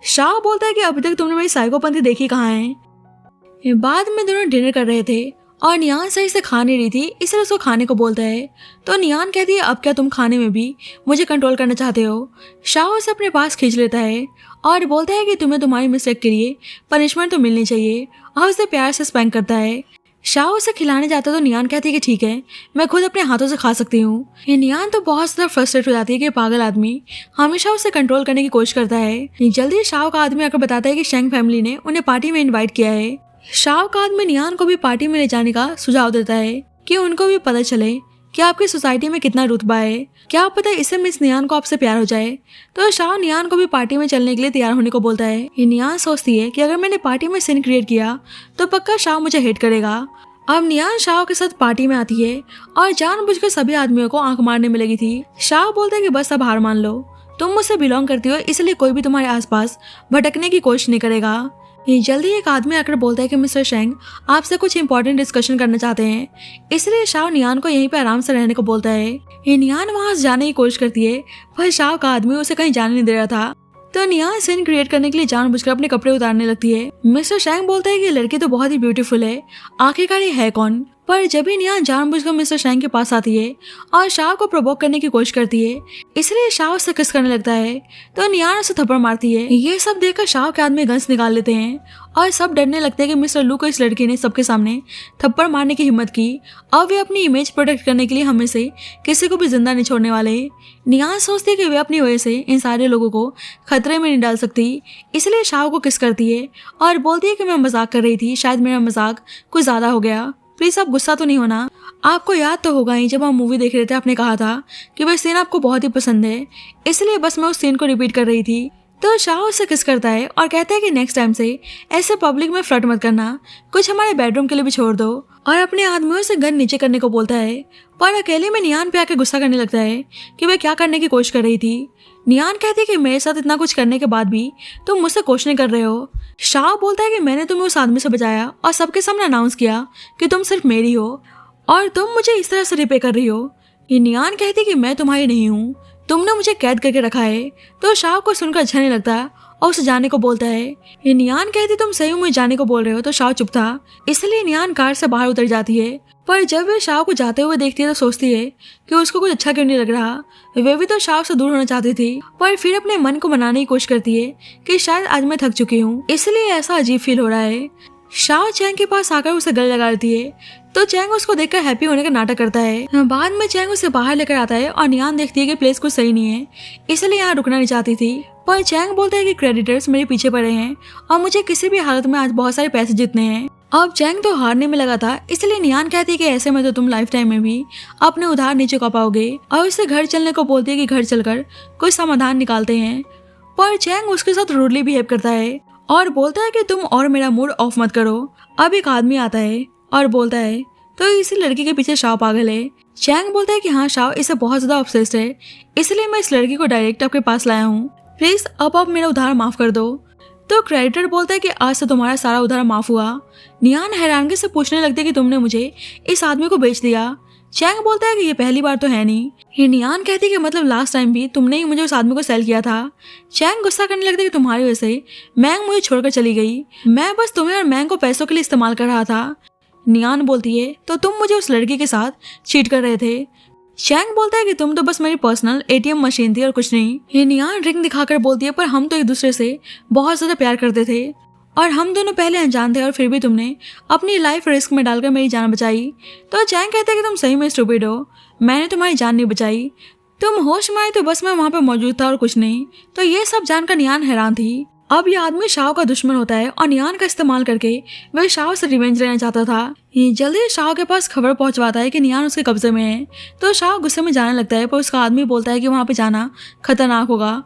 शाह बोलता है कि अभी तक तुमने मेरी साइकोपंथी देखी कहाँ है। बाद में दोनों डिनर कर रहे थे और नियान सही से खा नहीं रही थी, इसलिए उसको खाने को बोलता है। तो नियान कहती है अब क्या तुम खाने में भी मुझे कंट्रोल करना चाहते हो। शाह उसे अपने पास खींच लेता है और बोलता है कि तुम्हें तुम्हारी मिस्टेक के लिए पनिशमेंट तो मिलनी चाहिए, और उसे प्यार से स्पैंक करता है। शाह उसे खिलाने जाता तो नियान कहती है कि ठीक है, मैं खुद अपने हाथों से खा सकती हूँ। नियान तो बहुत ज्यादा फ्रस्ट्रेट हो जाती है कि पागल आदमी हमेशा उसे कंट्रोल करने की कोशिश करता है। जल्दी शाह का आदमी आकर बताता है कि शेंग फैमिली ने उन्हें पार्टी में इन्वाइट किया है। शाह का आदमी नियान को भी पार्टी में ले जाने का सुझाव देता है कि उनको भी पता चले कि आपकी सोसाइटी में कितना रुतबा है, क्या आप पता है इससे मिस नियान को आपसे प्यार हो जाए। तो शाओ नियान को भी पार्टी में चलने के लिए तैयार होने को बोलता है। ये नियान सोचती है कि अगर मैंने पार्टी में सीन क्रिएट किया तो पक्का शाओ मुझे हेट करेगा। अब नियान शाओ के साथ पार्टी में आती है और जानबूझकर सभी आदमियों को आंख मारने में लगी थी। शाओ बोलता है कि बस अब हार मान लो, तुम मुझसे बिलोंग करती हो, इसलिए कोई भी तुम्हारे आसपास भटकने की कोशिश नहीं करेगा। ये जल्दी एक आदमी आकर बोलता है कि मिस्टर शेंग आपसे कुछ इंपॉर्टेंट डिस्कशन करना चाहते हैं, इसलिए शाओ नियान को यहीं पे आराम से रहने को बोलता है। ये नियान वहां से जाने की कोशिश करती है पर शाओ का आदमी उसे कहीं जाने नहीं दे रहा था। तो नियान सीन क्रिएट करने के लिए जानबूझकर अपने कपड़े उतारने लगती है। मिस्टर शेंग बोलता है कि लड़की तो बहुत ही ब्यूटीफुल है, आखिरकार ये है कौन। पर जब भी नियान जानबूझकर मिस्टर शेंग के पास आती है और शाओ को प्रोवोक करने की कोशिश करती है, इसलिए शाओ से किस करने लगता है तो नियान उसे थप्पड़ मारती है। ये सब देखकर शाओ के आदमी गन्स निकाल लेते हैं और सब डरने लगते हैं कि मिस्टर लू को इस लड़की ने सबके सामने थप्पड़ मारने की हिम्मत की। अब वे अपनी इमेज प्रोटेक्ट करने के लिए हमें से किसी को भी जिंदा नहीं छोड़ने वाले। नियान सोचती है कि वे अपनी वजह से इन सारे लोगों को खतरे में नहीं डाल सकती, इसलिए शाओ को किस करती है और बोलती है कि मैं मजाक कर रही थी, शायद मेरा मजाक कुछ ज्यादा हो गया, प्लीज आप गुस्सा तो नहीं होना। आपको याद तो होगा ही जब हम मूवी देख रहे थे आपने कहा था कि वह सीन आपको बहुत ही पसंद है, इसलिए बस मैं उस सीन को रिपीट कर रही थी। तो शाओ उससे किस करता है और कहता है कि नेक्स्ट टाइम से ऐसे पब्लिक में फ्लर्ट मत करना, कुछ हमारे बेडरूम के लिए भी छोड़ दो, और अपने आदमियों से गन नीचे करने को बोलता है। पर अकेले में नियान पे आके गुस्सा करने लगता है कि वह क्या करने की कोशिश कर रही थी। नियान कहती है कि मेरे साथ इतना कुछ करने के बाद भी तुम मुझसे क्वेश्चन कर रहे हो। शाओ बोलता है कि मैंने तुम्हें उस आदमी से बचाया और सबके सामने अनाउंस किया कि तुम सिर्फ मेरी हो और तुम मुझे इस तरह से रिपे कर रही हो। ये नियान कहती है कि मैं तुम्हारी नहीं हूँ, तुमने मुझे कैद करके रखा है। तो शाओ को सुनकर अच्छा नहीं लगता और उसे जाने को बोलता है। ये नियान कहती तुम सही मुझे जाने को बोल रहे हो, तो शाओ चुप था, इसलिए नियान कार से बाहर उतर जाती है। पर जब वे शाओ को जाते हुए देखती है तो सोचती है कि उसको कुछ अच्छा क्यों नहीं लग रहा। वे भी तो शाओ से दूर होना चाहती थी, पर फिर अपने मन को मनाने की कोशिश करती है कि शायद आज मैं थक चुकी हूँ, इसलिए ऐसा अजीब फील हो रहा है। शाओ चैंग के पास आकर उसे गले लगा लेती है, तो चैंग उसको देखकर हैप्पी होने का नाटक करता है। बाद में चैंग उसे बाहर लेकर आता है और नियान देखती है कि प्लेस कुछ सही नहीं है, इसलिए यहाँ रुकना नहीं चाहती थी। पर चैंग बोलता है कि क्रेडिटर्स मेरे पीछे पड़े हैं और मुझे किसी भी हालत में आज बहुत सारे पैसे जीतने हैं। अब चैंग तो हारने में लगा था, इसलिए नियान कहती है कि ऐसे में तो तुम लाइफ टाइम में भी अपने उधार नहीं चुका पाओगे, और उससे घर चलने को बोलती है कि घर चलकर कोई समाधान निकालते हैं। पर चैंग उसके साथ रूडली बिहेव करता है और बोलता है कि तुम और मेरा मूड ऑफ मत करो। अब एक आदमी आता है और बोलता है तो इसी लड़की के पीछे शाओ पागल है। चैंग बोलता है कि हाँ शाओ इससे बहुत ज्यादा ऑब्सेस्ड है, इसलिए मैं इस लड़की को डायरेक्ट आपके पास लाया हूँ, प्लीज अब आप मेरा उधार माफ कर दो। तो क्रेडिटर बोलता है कि आज से तुम्हारा सारा उधार माफ हुआ। नियान हैरानगी से पूछने लगती है कि तुमने मुझे इस आदमी को बेच दिया। चैंग बोलता है कि ये पहली बार तो है नहीं। ये नियान कहती है कि मतलब लास्ट टाइम भी तुमने ही मुझे उस आदमी को सेल किया था। चैंग गुस्सा करने लगती है कि तुम्हारी वजह से मैंग मुझे छोड़कर चली गई, मैं बस तुम्हें और मैंग को पैसों के लिए इस्तेमाल कर रहा था। नियान बोलती है तो तुम मुझे उस लड़की के साथ चीट कर रहे थे। चैंग बोलता है कि तुम तो बस मेरी पर्सनल एटीएम मशीन थी और कुछ नहीं। ये नियान रिंग दिखाकर बोलती है पर हम तो एक दूसरे से बहुत ज्यादा प्यार करते थे और हम दोनों पहले अनजान थे, और फिर भी तुमने अपनी लाइफ रिस्क में डालकर मेरी जान बचाई। तो चैंग कहता है कि तुम सही में स्टूपिड हो, मैंने तुम्हारी जान नहीं बचाई, तुम होश में आए तो बस मैं वहां पर मौजूद था और कुछ नहीं। तो ये सब जानकर नियान हैरान थी। अब ये आदमी शाओ का दुश्मन होता है और नियान का इस्तेमाल करके वह शाओ से रिवेंज लेना चाहता था। ये जल्दी शाओ के पास खबर पहुंचवाता है कि नियान उसके कब्जे में है। तो शाओ गुस्से में जाने लगता है, पर उसका आदमी बोलता है कि वहां पे जाना खतरनाक होगा,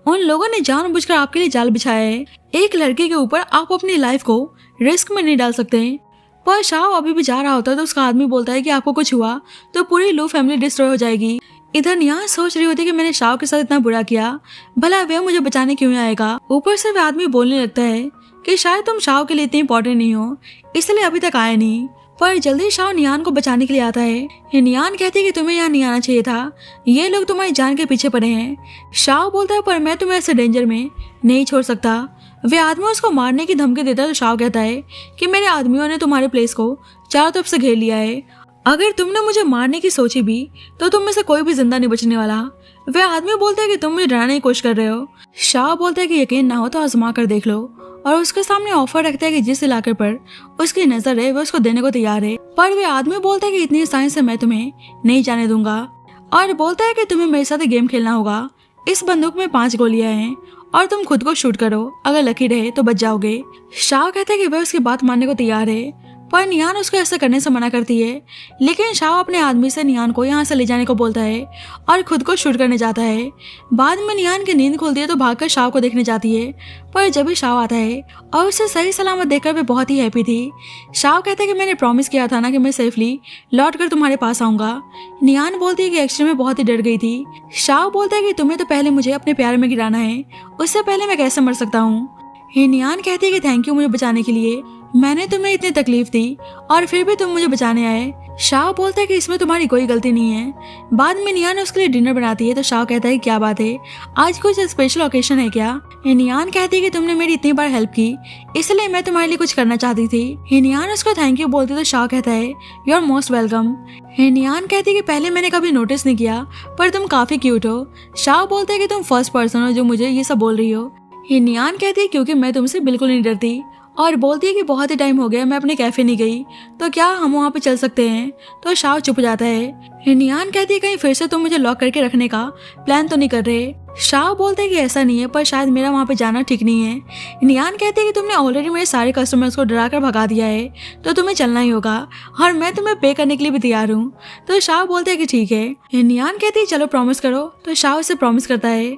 उन लोगों ने जानबूझकर आपके लिए जाल बिछाया है, एक लड़के के ऊपर आप अपनी लाइफ को रिस्क में नहीं डाल सकते। पर शाओ अभी भी जा रहा होता है तो उसका आदमी बोलता है कि आपको कुछ हुआ तो पूरी लू फैमिली डिस्ट्रॉय हो जाएगी। इधर नियान सोच रही होती कि मैंने शाओ के साथ इतना बुरा किया, भला वह मुझे बचाने क्यों आएगा। ऊपर से वह आदमी बोलने लगता है कि शायद तुम शाओ के लिए इतनी इंपॉर्टेंट नहीं हो, इसलिए अभी तक आए नहीं। पर जल्दी शाओ नियान को बचाने के लिए आता है। ये नियान कहती है कि तुम्हें यहाँ नहीं आना चाहिए था, ये लोग तुम्हारी जान के पीछे पड़े हैं। शाओ बोलता है पर मैं तुम्हें ऐसे डेंजर में नहीं छोड़ सकता। वे आदमी उसको मारने की धमकी देता है तो शाओ कहता है कि मेरे आदमियों ने तुम्हारे प्लेस को चारों तरफ से घेर लिया है, अगर तुमने मुझे मारने की सोची भी तो तुम में से कोई भी जिंदा नहीं बचने वाला। वे आदमी बोलता है कि तुम मुझे डराने की कोशिश कर रहे हो। शाह बोलता है कि यकीन ना हो तो आजमा कर देख लो, और उसके सामने ऑफर रखता है कि जिस इलाके पर उसकी नजर है वो उसको देने को तैयार है। पर वे आदमी बोलता है कि इतनी आसानी से मैं तुम्हें नहीं जाने दूंगा, और बोलता है कि तुम्हें मेरे साथ गेम खेलना होगा। इस बंदूक में 5 गोलियां हैं और तुम खुद को शूट करो, अगर लकी रहे तो बच जाओगे। शाह कहता है कि वह उसकी बात मानने को तैयार है, पर नियान उसको ऐसा करने से मना करती है। लेकिन शाओ अपने आदमी से नियान को यहाँ से ले जाने को बोलता है और खुद को शूट करने जाता है। बाद में नियान की नींद खुलती है तो भागकर शाओ को देखने जाती है, पर जब भी शाओ आता है और उसे सही सलामत देखकर वे बहुत ही हैप्पी थी। शाओ कहता है कि मैंने प्रॉमिस किया था ना कि मैं सेफली लौट कर तुम्हारे पास आऊंगा। नियान बोलती है कि एक्चुअली मैं बहुत ही डर गई थी। शाओ बोलता है कि तुम्हें तो पहले मुझे अपने प्यार में गिराना है, उससे पहले मैं कैसे मर सकता हूँ। नियान कहती है कि थैंक यू मुझे बचाने के लिए, मैंने तुम्हें इतनी तकलीफ दी और फिर भी तुम मुझे बचाने आए। शाओ बोलता है कि इसमें तुम्हारी कोई गलती नहीं है। बाद में नियान उसके लिए डिनर बनाती है तो शाओ कहता है क्या बात है, आज कुछ स्पेशल ओकेशन है क्या। नियान कहती है कि तुमने मेरी इतनी बार हेल्प की इसलिए मैं तुम्हारे लिए कुछ करना चाहती थी। नियान उसको थैंक यू बोलती तो शाओ कहता है यू आर मोस्ट वेलकम। नियान कहती है कि पहले मैंने कभी नोटिस नहीं किया पर तुम काफी क्यूट हो। शाओ बोलता है कि तुम फर्स्ट पर्सन हो जो मुझे ये सब बोल रही हो। नियान कहती है क्योंकि मैं तुमसे बिल्कुल नहीं डरती, और बोलती है कि बहुत ही टाइम हो गया मैं अपने कैफे नहीं गई, तो क्या हम वहाँ पे चल सकते हैं। तो शाओ चुप जाता है। नियान कहती है कहीं फिर से तुम मुझे लॉक करके रखने का प्लान तो नहीं कर रहे। शाओ बोलते है कि ऐसा नहीं है, पर शायद मेरा वहाँ पे जाना ठीक नहीं है। नियान कहती है कि तुमने ऑलरेडी मेरे सारे कस्टमर्स को डरा कर भगा दिया है तो तुम्हें चलना ही होगा और मैं तुम्हें पे करने के लिए भी तैयार हूँ। तो शाओ बोलते है कि ठीक है। नियान कहती है चलो प्रॉमिस करो, तो शाओ उसे प्रॉमिस करता है।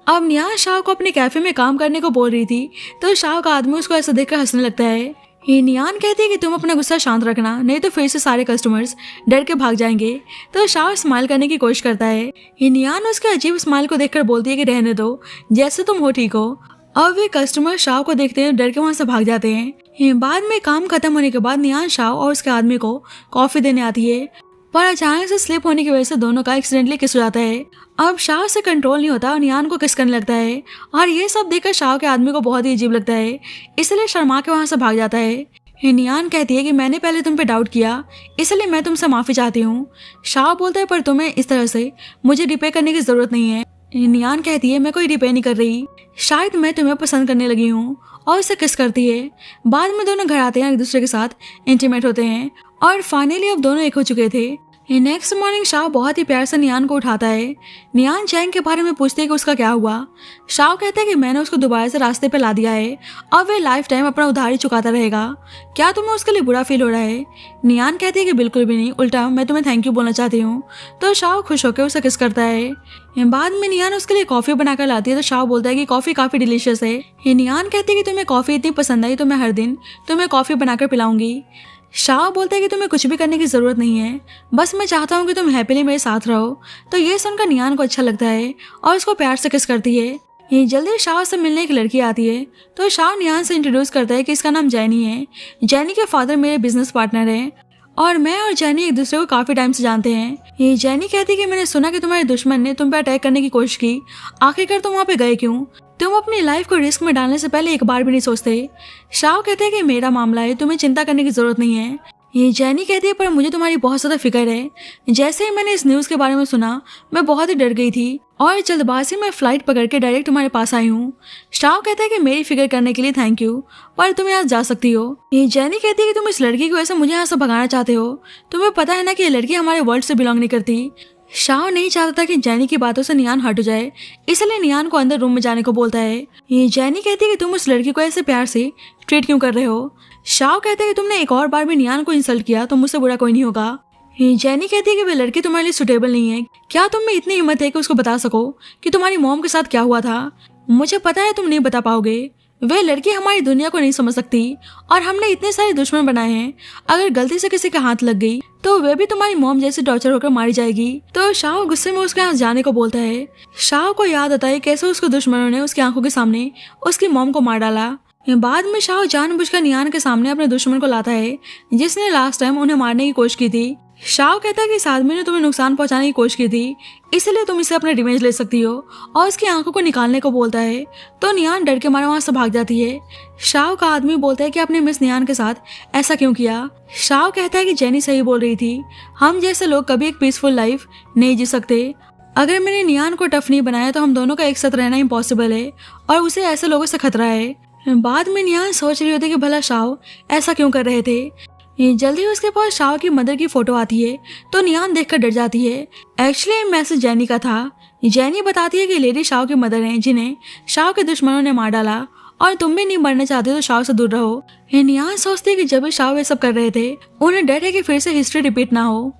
अब नियान शाओ को अपने कैफे में काम करने को बोल रही थी तो शाओ का आदमी उसको ऐसा देखकर हंसने लगता है। नियान कहती है कि तुम अपना गुस्सा शांत रखना, नहीं तो फिर से सारे कस्टमर्स डर के भाग जाएंगे। तो शाओ स्माइल करने की कोशिश करता है। नियान उसके अजीब स्माइल को देखकर बोलती है कि रहने दो, जैसे तुम हो ठीक हो। अब वे कस्टमर शाओ को देखते हैं, डर के वहां से भाग जाते हैं। बाद में काम खत्म होने के बाद नियान शाओ और उसके आदमी को कॉफी देने आती है, पर अचानक से स्लिप होने की वजह से दोनों का एक्सीडेंटली किस हो जाता है। अब शाओ से कंट्रोल नहीं होता और नियान को किस करने लगता है, और ये सब देखकर शाओ के आदमी को बहुत ही अजीब लगता है, इसलिए शर्मा के वहां से भाग जाता है। नियान कहती है कि मैंने पहले तुम पे डाउट किया इसलिए मैं तुमसे माफी चाहती हूँ। शाओ बोलता है पर तुम्हें इस तरह से मुझे रिपे करने की जरूरत नहीं है। नियान कहती है मैं कोई रिपे नहीं कर रही, शायद मैं तुम्हें पसंद करने लगी हूँ, और उसे किस करती है। बाद में दोनों घर आते हैं, एक दूसरे के साथ इंटीमेट होते हैं और फाइनली अब दोनों एक हो चुके थे। नेक्स्ट मॉर्निंग शाओ बहुत ही प्यार से नियान को उठाता है। नियान चैंग के बारे में पूछते है कि उसका क्या हुआ। शाओ कहता है कि मैंने उसको दोबारा से रास्ते पे ला दिया है, अब वे लाइफ टाइम अपना उधारी चुकाता रहेगा। क्या तुम्हें उसके लिए बुरा फील हो रहा है। नियान कहती है कि बिल्कुल भी नहीं, उल्टा मैं तुम्हें थैंक यू बोलना चाहती हूँ। तो शाओ खुश होकर उसे किस करता है। बाद में नियान उसके लिए कॉफी बनाकर लाती है तो शाओ बोलता है कि कॉफी काफी डिलीशियस है। नियान कहती है कि तुम्हें कॉफी इतनी पसंद आई तो मैं हर दिन तुम्हें कॉफी बनाकर पिलाऊंगी। शाओ बोलता है कि तुम्हें कुछ भी करने की जरूरत नहीं है, बस मैं चाहता हूँ कि तुम हैप्पीली मेरे साथ रहो। तो ये सुनकर नियान को अच्छा लगता है और उसको प्यार से किस करती है। जल्दी शाओ से मिलने एक लड़की आती है तो शाओ नियान से इंट्रोड्यूस करता है कि इसका नाम जैनी है। जैनी के फादर मेरे बिजनेस पार्टनर हैं और मैं और जैनी एक दूसरे को काफी टाइम से जानते हैं। जैनी कहती है कि मैंने सुना कि तुम्हारे दुश्मन ने तुम पे अटैक करने की कोशिश की, आखिरकार तुम वहाँ पे गए क्यों। तुम अपनी लाइफ को रिस्क में डालने से पहले एक बार भी नहीं सोचते। शाओ कहते हैं कि मेरा मामला है, तुम्हें चिंता करने की जरूरत नहीं है। जैनी कहती है पर मुझे तुम्हारी बहुत ज्यादा फिक्र है। जैसे ही मैंने इस न्यूज के बारे में सुना मैं बहुत ही डर गई थी और जल्दबाजी में फ्लाइट पकड़ के डायरेक्ट तुम्हारे पास आई हूँ। शाओ कहता है कि मेरी फिक्र करने के लिए थैंक यू, पर तुम यहाँ जा सकती हो। जैनी कहती है कि तुम इस लड़की को ऐसे मुझे यहाँ से भगाना चाहते हो, तुम्हें पता है ना कि ये लड़की हमारे वर्ल्ड से बिलोंग नहीं करती। शाओ नहीं चाहता था कि जैनी की बातों से नियान हट जाए, इसलिए नियान को अंदर रूम में जाने को बोलता है। जैनी कहती है कि तुम उस लड़की को ऐसे प्यार से ट्रीट क्यों कर रहे हो। शाओ कहता है कि तुमने एक और बार भी नियान को इंसल्ट किया तो मुझसे बुरा कोई नहीं होगा। जैनी कहती है कि वह लड़की तुम्हारे लिए सुटेबल नहीं है। क्या तुम में इतनी हिम्मत है कि उसको बता सको कि तुम्हारी मॉम के साथ क्या हुआ था। मुझे पता है तुम नहीं बता पाओगे। वह लड़की हमारी दुनिया को नहीं समझ सकती और हमने इतने सारे दुश्मन बनाए हैं, अगर गलती से किसी के हाथ लग गई तो वह भी तुम्हारी मॉम जैसे टॉर्चर होकर मारी जाएगी। तो शाओ गुस्से में उसके यहाँ जाने को बोलता है। शाओ को याद आता है कैसे उसके दुश्मनों ने उसकी आंखों के सामने उसकी मॉम को मार डाला। बाद में शाओ जानबूझकर नियान के सामने अपने दुश्मन को लाता है जिसने लास्ट टाइम उन्हें मारने की कोशिश की थी। शाओ कहता है कि इस आदमी ने तुम्हें नुकसान पहुंचाने की कोशिश की थी, इसलिए तुम इसे अपने रिवेंज ले सकती हो, और उसकी आंखों को निकालने को बोलता है। तो नियान डर के मारे वहां से भाग जाती है। शाओ का आदमी बोलता है कि आपने मिस नियान के साथ ऐसा क्यों किया। शाओ कहता है कि जेनी सही बोल रही थी, हम जैसे लोग कभी एक पीसफुल लाइफ नहीं जी सकते। अगर मैंने नियान को टफ नहीं बनाया तो हम दोनों का एक साथ रहना इम्पॉसिबल है और उसे ऐसे लोगों से खतरा है। बाद में नियान सोच रही होती कि भला शाओ ऐसा क्यों कर रहे थे। जल्दी उसके पास शाओ की मदर की फोटो आती है तो नियान देखकर डर जाती है। एक्चुअली मैसेज जैनी का था। जैनी बताती है कि लेडी शाओ की मदर हैं जिन्हें शाओ के दुश्मनों ने मार डाला और तुम भी नहीं मरना चाहते तो शाव से दूर रहो। नियान सोचती है कि जब भी शाव ये सब कर रहे थे उन्हें डर है कि फिर से हिस्ट्री रिपीट ना हो।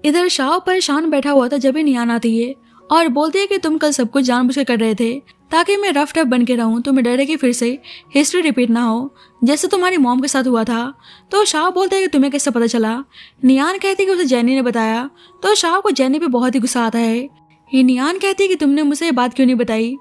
इधर शाव परेशान बैठा हुआ था जब भी नियान आती है और बोलती है कि तुम कल सब कुछ जानबूझ कर रहे थे ताकि मैं रफ टफ बन के रहूं। तुम्हें डर है कि फिर से हिस्ट्री रिपीट ना हो जैसे तुम्हारी मॉम के साथ हुआ था। तो शाव बोलता है कि तुम्हें कैसे पता चला। नियान कहती है कि उसे जेनी ने बताया। तो शाव को जेनी पे बहुत ही गुस्सा आता है। नियान कहती है कि तुमने मुझसे ये बात क्यों नहीं बताई।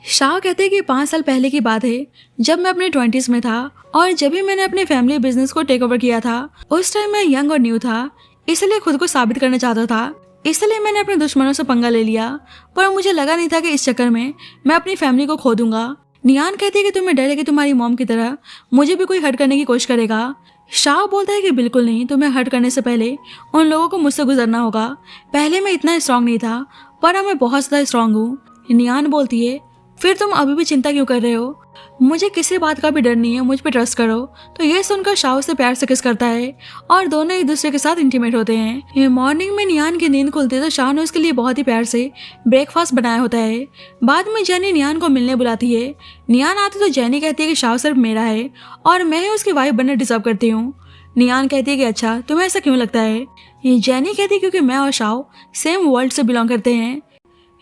शाव कहते हैं कि 5 साल पहले की बात है जब मैं अपने 20s में था और जब भी मैंने अपने फैमिली बिजनेस को टेक ओवर किया था उस टाइम मैं यंग और न्यू था, इसलिए खुद को साबित करना चाहता था, इसलिए मैंने अपने दुश्मनों से पंगा ले लिया। पर मुझे लगा नहीं था कि इस चक्कर में मैं अपनी फैमिली को खो दूंगा। नियान कहती है कि तुम्हें डर है कि तुम्हारी मॉम की तरह मुझे भी कोई हर्ट करने की कोशिश करेगा। शाव बोलता है कि बिल्कुल नहीं, तुम्हें हर्ट करने से पहले उन लोगों को मुझसे गुजरना होगा। पहले मैं इतना स्ट्रांग नहीं था पर अब मैं बहुत ज़्यादा स्ट्रांग हूँ। नियान बोलती है फिर तुम अभी भी चिंता क्यों कर रहे हो, मुझे किसी बात का भी डर नहीं है, मुझ पे ट्रस्ट करो। तो ये सुनकर शाव से प्यार से किस करता है और दोनों एक दूसरे के साथ इंटीमेट होते हैं। मॉर्निंग में नियान की नींद खुलती है तो शाव ने उसके लिए बहुत ही प्यार से ब्रेकफास्ट बनाया होता है। बाद में जेनी नियान को मिलने बुलाती है। नियान आती तो जेनी कहती है कि शाव सिर्फ मेरा है और मैं ही उसकी वाइफ बनना डिजर्व करती हूँ। नियान कहती है कि अच्छा, तुम्हें ऐसा क्यों लगता है। जेनी कहती है क्योंकि मैं और शाव सेम वर्ल्ड से बिलोंग करते हैं।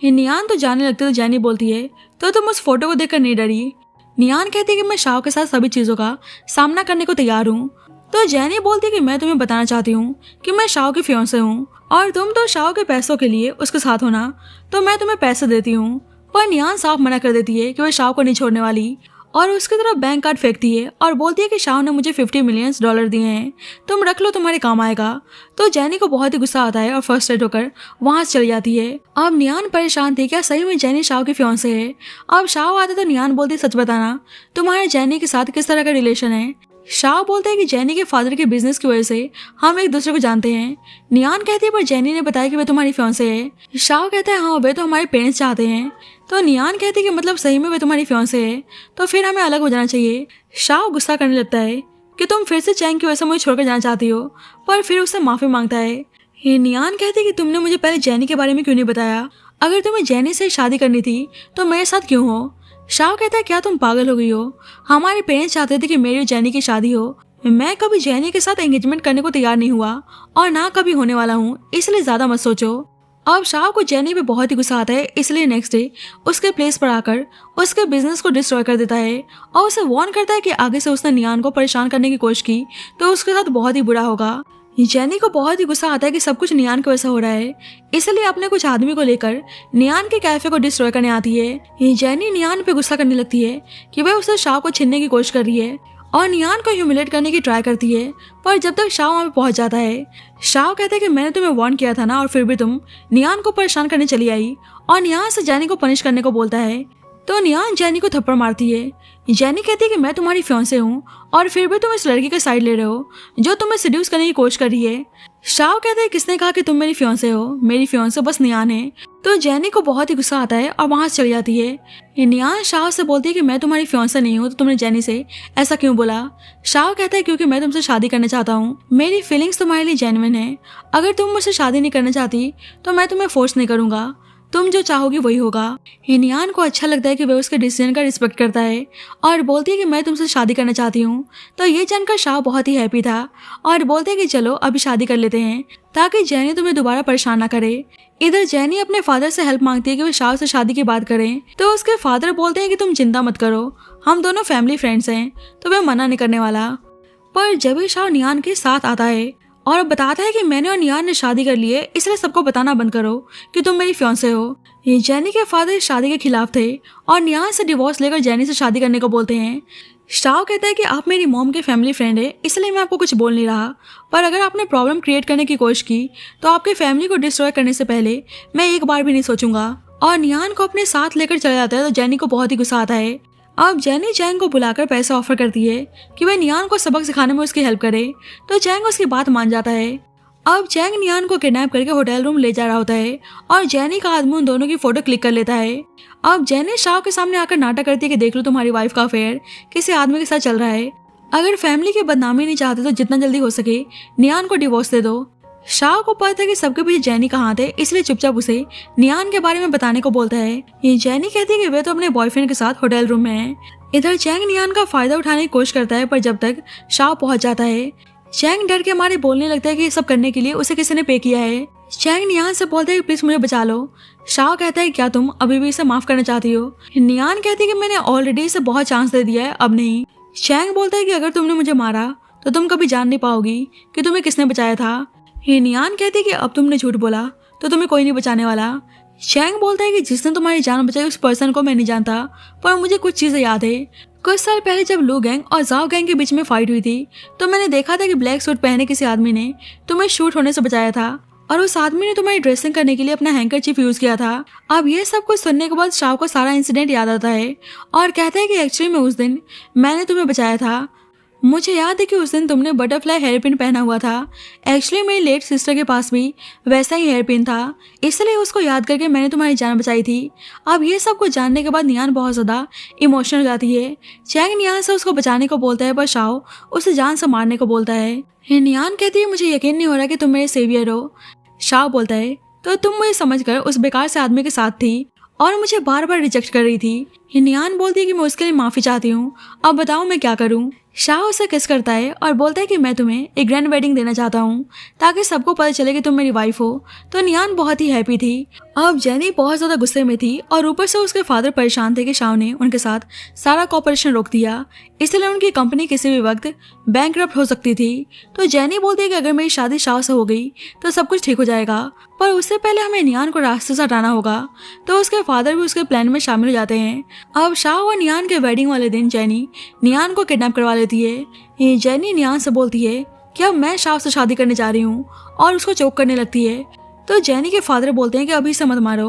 नियान तो जाने लगते तो जेनी बोलती है तो तुम उस फोटो को देखकर नहीं डरी। नियान कहती है कि मैं शाव के साथ सभी चीज़ों का सामना करने को तैयार हूँ। तो जेनी बोलती है कि मैं तुम्हें बताना चाहती हूँ कि मैं शाव की फियांसे हूँ और तुम तो शाव के पैसों के लिए उसके साथ होना, तो मैं तुम्हें पैसे देती हूँ। पर नियान साफ मना कर देती है कि वह शाव को नहीं छोड़ने वाली और उसकी तरफ बैंक कार्ड फेंकती है और बोलती है कि शाव ने मुझे $50 मिलियन दिए हैं, तुम रख लो, तुम्हारे काम आएगा। तो जेनी को बहुत ही गुस्सा आता है और फ्रस्ट्रेट होकर वहां से चली जाती है। अब नियान परेशान थी, क्या सही में जेनी शाव की फियांसे है। अब शाव आते तो नियान बोलती सच बताना, तुम्हारे जेनी के साथ किस तरह का रिलेशन है। शाव बोलते हैं कि जेनी के फादर के बिजनेस की वजह से हम एक दूसरे को जानते हैं। नियान कहती है पर जेनी ने बताया कि वे तुम्हारी फियांसे है। शाव कहता है हाँ, वे तो हमारे पेरेंट्स चाहते हैं। तो नियान कहती है कि मतलब सही में वे तुम्हारी फियांसे है, तो फिर हमें अलग हो जाना चाहिए। शाव गुस्सा करने लगता है कि तुम फिर से चैंग की वजह से मुझे छोड़कर जाना चाहती हो, पर फिर उससे माफी मांगता है। नियान कहती है कि तुमने मुझे पहले जेनी के बारे में क्यों नहीं बताया, अगर तुम्हें जेनी से शादी करनी थी तो मेरे साथ क्यों हो। शाव कहता है क्या तुम पागल हो गई हो, हमारे पेरेंट्स चाहते थे कि मेरी और जेनी की शादी हो। मैं कभी जेनी के साथ एंगेजमेंट करने को तैयार नहीं हुआ और ना कभी होने वाला हूँ, इसलिए ज्यादा मत सोचो। अब शाव को जेनी पे बहुत ही गुस्सा आता है, इसलिए नेक्स्ट डे उसके प्लेस पर आकर उसके बिजनेस को डिस्ट्रॉय कर देता है और उसे वार्न करता है कि आगे से उसने नियान को परेशान करने की कोशिश की तो उसके साथ बहुत ही बुरा होगा। जेनी को बहुत ही गुस्सा आता है कि सब कुछ नियान की वजह से हो रहा है, इसलिए अपने कुछ आदमी को लेकर नियान के कैफे को डिस्ट्रॉय करने आती है। जेनी नियान पे गुस्सा करने लगती है कि वह उसे शाव को छीनने की कोशिश कर रही है और नियान को ह्यूमिलेट करने की ट्राई करती है। पर जब तक शाव वहां पे पहुंच जाता है, शाव कहता है कि मैंने तुम्हें वार्न किया था ना, और फिर भी तुम नियान को परेशान करने चली आई और नियान से जेनी को पनिश करने को बोलता है। तो नियान जेनी को थप्पड़ मारती है। जेनी कहती है कि मैं तुम्हारी फियांसे हूँ और फिर भी तुम इस लड़की का साइड ले रहे हो जो तुम्हें सिड्यूस करने की कोशिश कर रही है। शाव कहते हैं किसने कहा कि तुम मेरी फियांसे हो, मेरी फियांसे बस नियान है। तो जेनी को बहुत ही गुस्सा आता है और वहां से चली जाती है। नियान शाव से बोलती है कि मैं तुम्हारी फियांसे नहीं हूँ, तो तुमने जेनी से ऐसा क्यों बोला। शाव कहता है क्योंकि मैं तुमसे शादी करना चाहता हूँ, मेरी फीलिंग्स तुम्हारे लिए जेन्युइन है। अगर तुम मुझसे शादी नहीं करना चाहती तो मैं तुम्हें फोर्स नहीं करूंगा, तुम जो चाहोगी वही होगा। नियान को अच्छा लगता है कि वह उसके डिसीजन का रिस्पेक्ट करता है और बोलती है कि मैं तुमसे शादी करना चाहती हूँ। तो ये जानकर शाव बहुत ही हैप्पी था और बोलते हैं कि चलो अभी शादी कर लेते हैं ताकि जेनी तुम्हें दोबारा परेशान ना करे। इधर जेनी अपने फादर से हेल्प मांगती है कि वे शाव से शादी की बात करें। तो उसके फादर बोलते हैं कि तुम चिंता मत करो, हम दोनों फैमिली फ्रेंड्स हैं, तो वह मना नहीं करने वाला। पर जब भी शाव नियान के साथ आता है और बताता है कि मैंने और नियान ने शादी कर ली है, इसलिए सबको बताना बंद करो कि तुम मेरी फियांसे हो। ये जेनी के फादर इस शादी के खिलाफ थे और नियान से डिवोर्स लेकर जेनी से शादी करने को बोलते हैं। शाव कहता है कि आप मेरी मॉम के फैमिली फ्रेंड है, इसलिए मैं आपको कुछ बोल नहीं रहा, पर अगर आपने प्रॉब्लम क्रिएट करने की कोशिश की तो आपके फैमिली को डिस्ट्रॉय करने से पहले मैं एक बार भी नहीं सोचूंगा। और नियान को अपने साथ लेकर चला जाता है। तो जेनी को बहुत ही गुस्सा आता है। अब जेनी चैंग को बुलाकर पैसे ऑफर करती है कि वह नियान को सबक सिखाने में उसकी हेल्प करे। तो चैंग उसकी बात मान जाता है। अब चैंग नियान को किडनैप करके होटल रूम ले जा रहा होता है और जेनी का आदमी उन दोनों की फोटो क्लिक कर लेता है। अब जेनी शाव के सामने आकर नाटक करती है कि देख लो तुम्हारी वाइफ का अफेयर किसी आदमी के साथ चल रहा है, अगर फैमिली की बदनामी नहीं चाहते तो जितना जल्दी हो सके नियान को डिवोर्स दे दो। शाव को पता है कि सबके पीछे जेनी का हाथ है, इसलिए चुपचाप उसे नियान के बारे में बताने को बोलता है। ये जेनी कहती है कि वे तो अपने बॉयफ्रेंड के साथ होटल रूम में है। इधर चैंग नियान का फायदा उठाने की कोशिश करता है, पर जब तक शाओ पहुंच जाता है, चैंग डर के मारे बोलने लगता है कि ये सब करने के लिए उसे किसी ने पे किया है। चैंग नियान से बोलता है कि प्लीज मुझे बचा लो। शाओ कहता है क्या तुम अभी भी इसे माफ करना चाहती हो? नियान कहती है कि मैंने ऑलरेडी इसे बहुत चांस दे दिया है, अब नहीं। चैंग बोलता है कि अगर तुमने मुझे मारा तो तुम कभी जान नहीं पाओगी कि तुम्हें किसने बचाया था। नियान कहती है कि अब तुमने झूठ बोला तो तुम्हें कोई नहीं बचाने वाला। चैंग बोलता है कि जिसने तुम्हारी जान बचाई उस पर्सन को मैं नहीं जानता, पर मुझे कुछ चीजें याद है। कुछ साल पहले जब लू गैंग और जाओ गैंग के बीच में फाइट हुई थी तो मैंने देखा था कि ब्लैक सूट पहने किसी आदमी ने तुम्हें शूट होने से बचाया था, और उस आदमी ने तुम्हारी ड्रेसिंग करने के लिए अपना हैंकरचीफ यूज किया था। अब ये सब कुछ सुनने के बाद शाओ को सारा इंसिडेंट याद आता है और कहता है कि एक्चुअली में उस दिन मैंने तुम्हें बचाया था। मुझे याद है कि उस दिन तुमने बटरफ्लाई हेयरपिन पहना हुआ था। एक्चुअली मेरी लेट सिस्टर के पास भी वैसा ही हेयरपिन था, इसलिए उसको याद करके मैंने तुम्हारी जान बचाई थी। अब ये सब कुछ जानने के बाद नियान बहुत ज़्यादा इमोशनल हो जाती है। चैंग नियान से उसको बचाने को बोलता है, पर शाओ उसे जान से मारने को बोलता है। नियान कहती है मुझे यकीन नहीं हो रहा कि तुम मेरे सेवियर हो। शाओ बोलता है तो तुम मुझे समझकर उस बेकार से आदमी के साथ थी और मुझे बार बार रिजेक्ट कर रही थी। नियान बोलती है कि मैं उसके लिए माफ़ी चाहती हूँ, अब बताओ मैं क्या करूँ। शाह उसे किस करता है और बोलता है कि मैं तुम्हें एक ग्रैंड वेडिंग देना चाहता हूँ ताकि सबको पता चले कि तुम मेरी वाइफ हो। तो नियान बहुत ही हैप्पी थी। अब जेनी बहुत ज़्यादा गुस्से में थी और ऊपर से उसके फादर परेशान थे कि शाह ने उनके साथ सारा कॉपरेशन रोक दिया, इसलिए उनकी कंपनी किसी भी वक्त बैंकरप्ट हो सकती थी। तो जेनी बोलती है कि अगर मेरी शादी शाह से हो गई तो सब कुछ ठीक हो जाएगा, पर उससे पहले हमें नियान को रास्ते से हटाना होगा। तो उसके फादर भी उसके प्लान में शामिल हो जाते हैं। अब शाह और नियान के वेडिंग वाले दिन जेनी नियान को किडनैप करवा लेती है। जेनी नियान से बोलती है कि अब मैं शाह से शादी करने जा रही हूँ और उसको चोक करने लगती है। तो जेनी के फादर बोलते हैं कि अभी से मत मारो,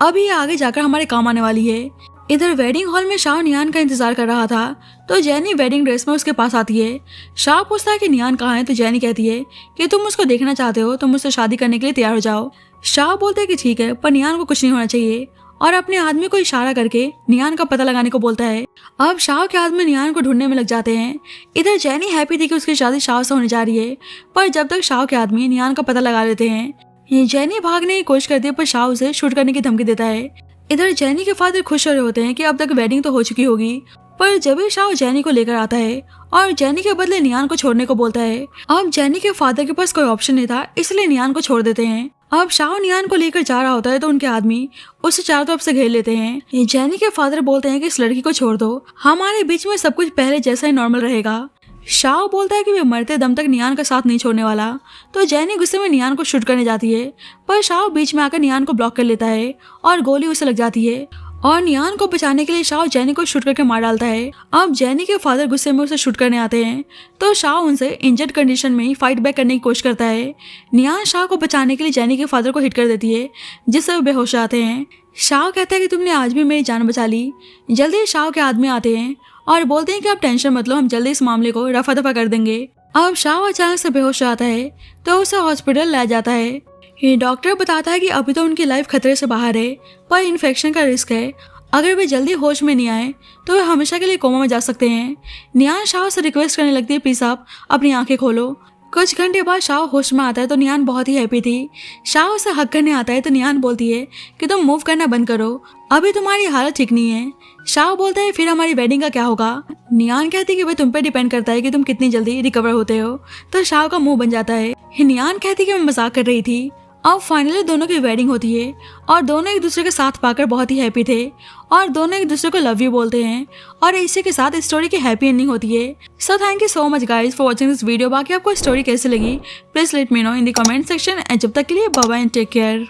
अभी ये आगे जाकर हमारे काम आने वाली है। इधर वेडिंग हॉल में शाह नियान का इंतजार कर रहा था, तो जेनी वेडिंग ड्रेस में उसके पास आती है। शाह पूछता है कि नियान कहाँ है, तो जेनी कहती है कि तुम उसको देखना चाहते हो तो मुझसे शादी करने के लिए तैयार हो जाओ। शाह बोलते हैं कि ठीक है, पर नियान को कुछ नहीं होना चाहिए और अपने आदमी को इशारा करके नियान का पता लगाने को बोलता है। अब शाह के आदमी नियान को ढूंढने में लग जाते हैं। इधर जेनी हैप्पी थी कि उसकी शादी शाह से होने जा रही है, पर जब तक शाह के आदमी नियान का पता लगा लेते हैं, जेनी भागने की कोशिश करती है, पर शाह उसे शूट करने की धमकी देता है। इधर जेनी के फादर खुश हो रहे होते हैं कि अब तक वेडिंग तो हो चुकी होगी, पर जब भी शाह जेनी को लेकर आता है और जेनी के बदले नियान को छोड़ने को बोलता है। अब जेनी के फादर के पास कोई ऑप्शन नहीं था, इसलिए नियान को छोड़ देते हैं। अब शाह नियान को लेकर जा रहा होता है तो उनके आदमी उसे चारों तरफ से घेर लेते हैं। जेनी के फादर बोलते हैं कि इस लड़की को छोड़ दो, हमारे बीच में सब कुछ पहले जैसा ही नॉर्मल रहेगा। शाह बोलता है कि वे मरते दम तक नियान का साथ नहीं छोड़ने वाला। तो जेनी गुस्से में नियान को शूट करने जाती है, पर शाह बीच में आकर नियान को ब्लॉक कर लेता है और गोली उसे लग जाती है और नियान को बचाने के लिए शाह जेनी को शूट करके मार डालता है। अब जेनी के फादर गुस्से में उसे शूट करने आते हैं, तो शाह उनसे इंजर्ड कंडीशन में ही फाइट बैक करने की कोशिश करता है। नियान शाह को बचाने के लिए जेनी के फादर को हिट कर देती है, जिससे वो बेहोश जाते हैं। शाह कहता है कि तुमने आज भी मेरी जान बचा ली। जल्दी शाह के आदमी आते हैं और बोलते हैं कि आप टेंशन मत लो, हम जल्दी इस मामले को रफा दफा कर देंगे। अब शाह अचानक से बेहोश जाता है तो उसे हॉस्पिटल लाया जाता है। ये डॉक्टर बताता है कि अभी तो उनकी लाइफ खतरे से बाहर है, पर इन्फेक्शन का रिस्क है, अगर वे जल्दी होश में नहीं आए तो वे हमेशा के लिए कोमा में जा सकते हैं। नियान शाह से रिक्वेस्ट करने लगती है प्लीज आप अपनी आंखें खोलो। कुछ घंटे बाद शाह होश में आता है तो नियान बहुत ही हैप्पी थी। शाह उसे हक करने आता है तो नियान बोलती है कि तुम मूव करना बंद करो, अभी तुम्हारी हालत ठीक नहीं है। शाह बोलता है फिर हमारी वेडिंग का क्या होगा। नियान कहती है कि भाई तुम पे डिपेंड करता है कि तुम कितनी जल्दी रिकवर होते हो। तो शाह का मुंह बन जाता है। नियान कहती है कि मैं मजाक कर रही थी। अब फाइनली दोनों की वेडिंग होती है और दोनों एक दूसरे के साथ पाकर बहुत ही हैप्पी थे और दोनों एक दूसरे को लव यू बोलते हैं और इसी के साथ स्टोरी की हैप्पी एंडिंग होती है। So thank you so much guys for watching this video. बाकी आपको स्टोरी कैसी लगी please let me know in the comment section and जब तक के लिए bye bye and take care.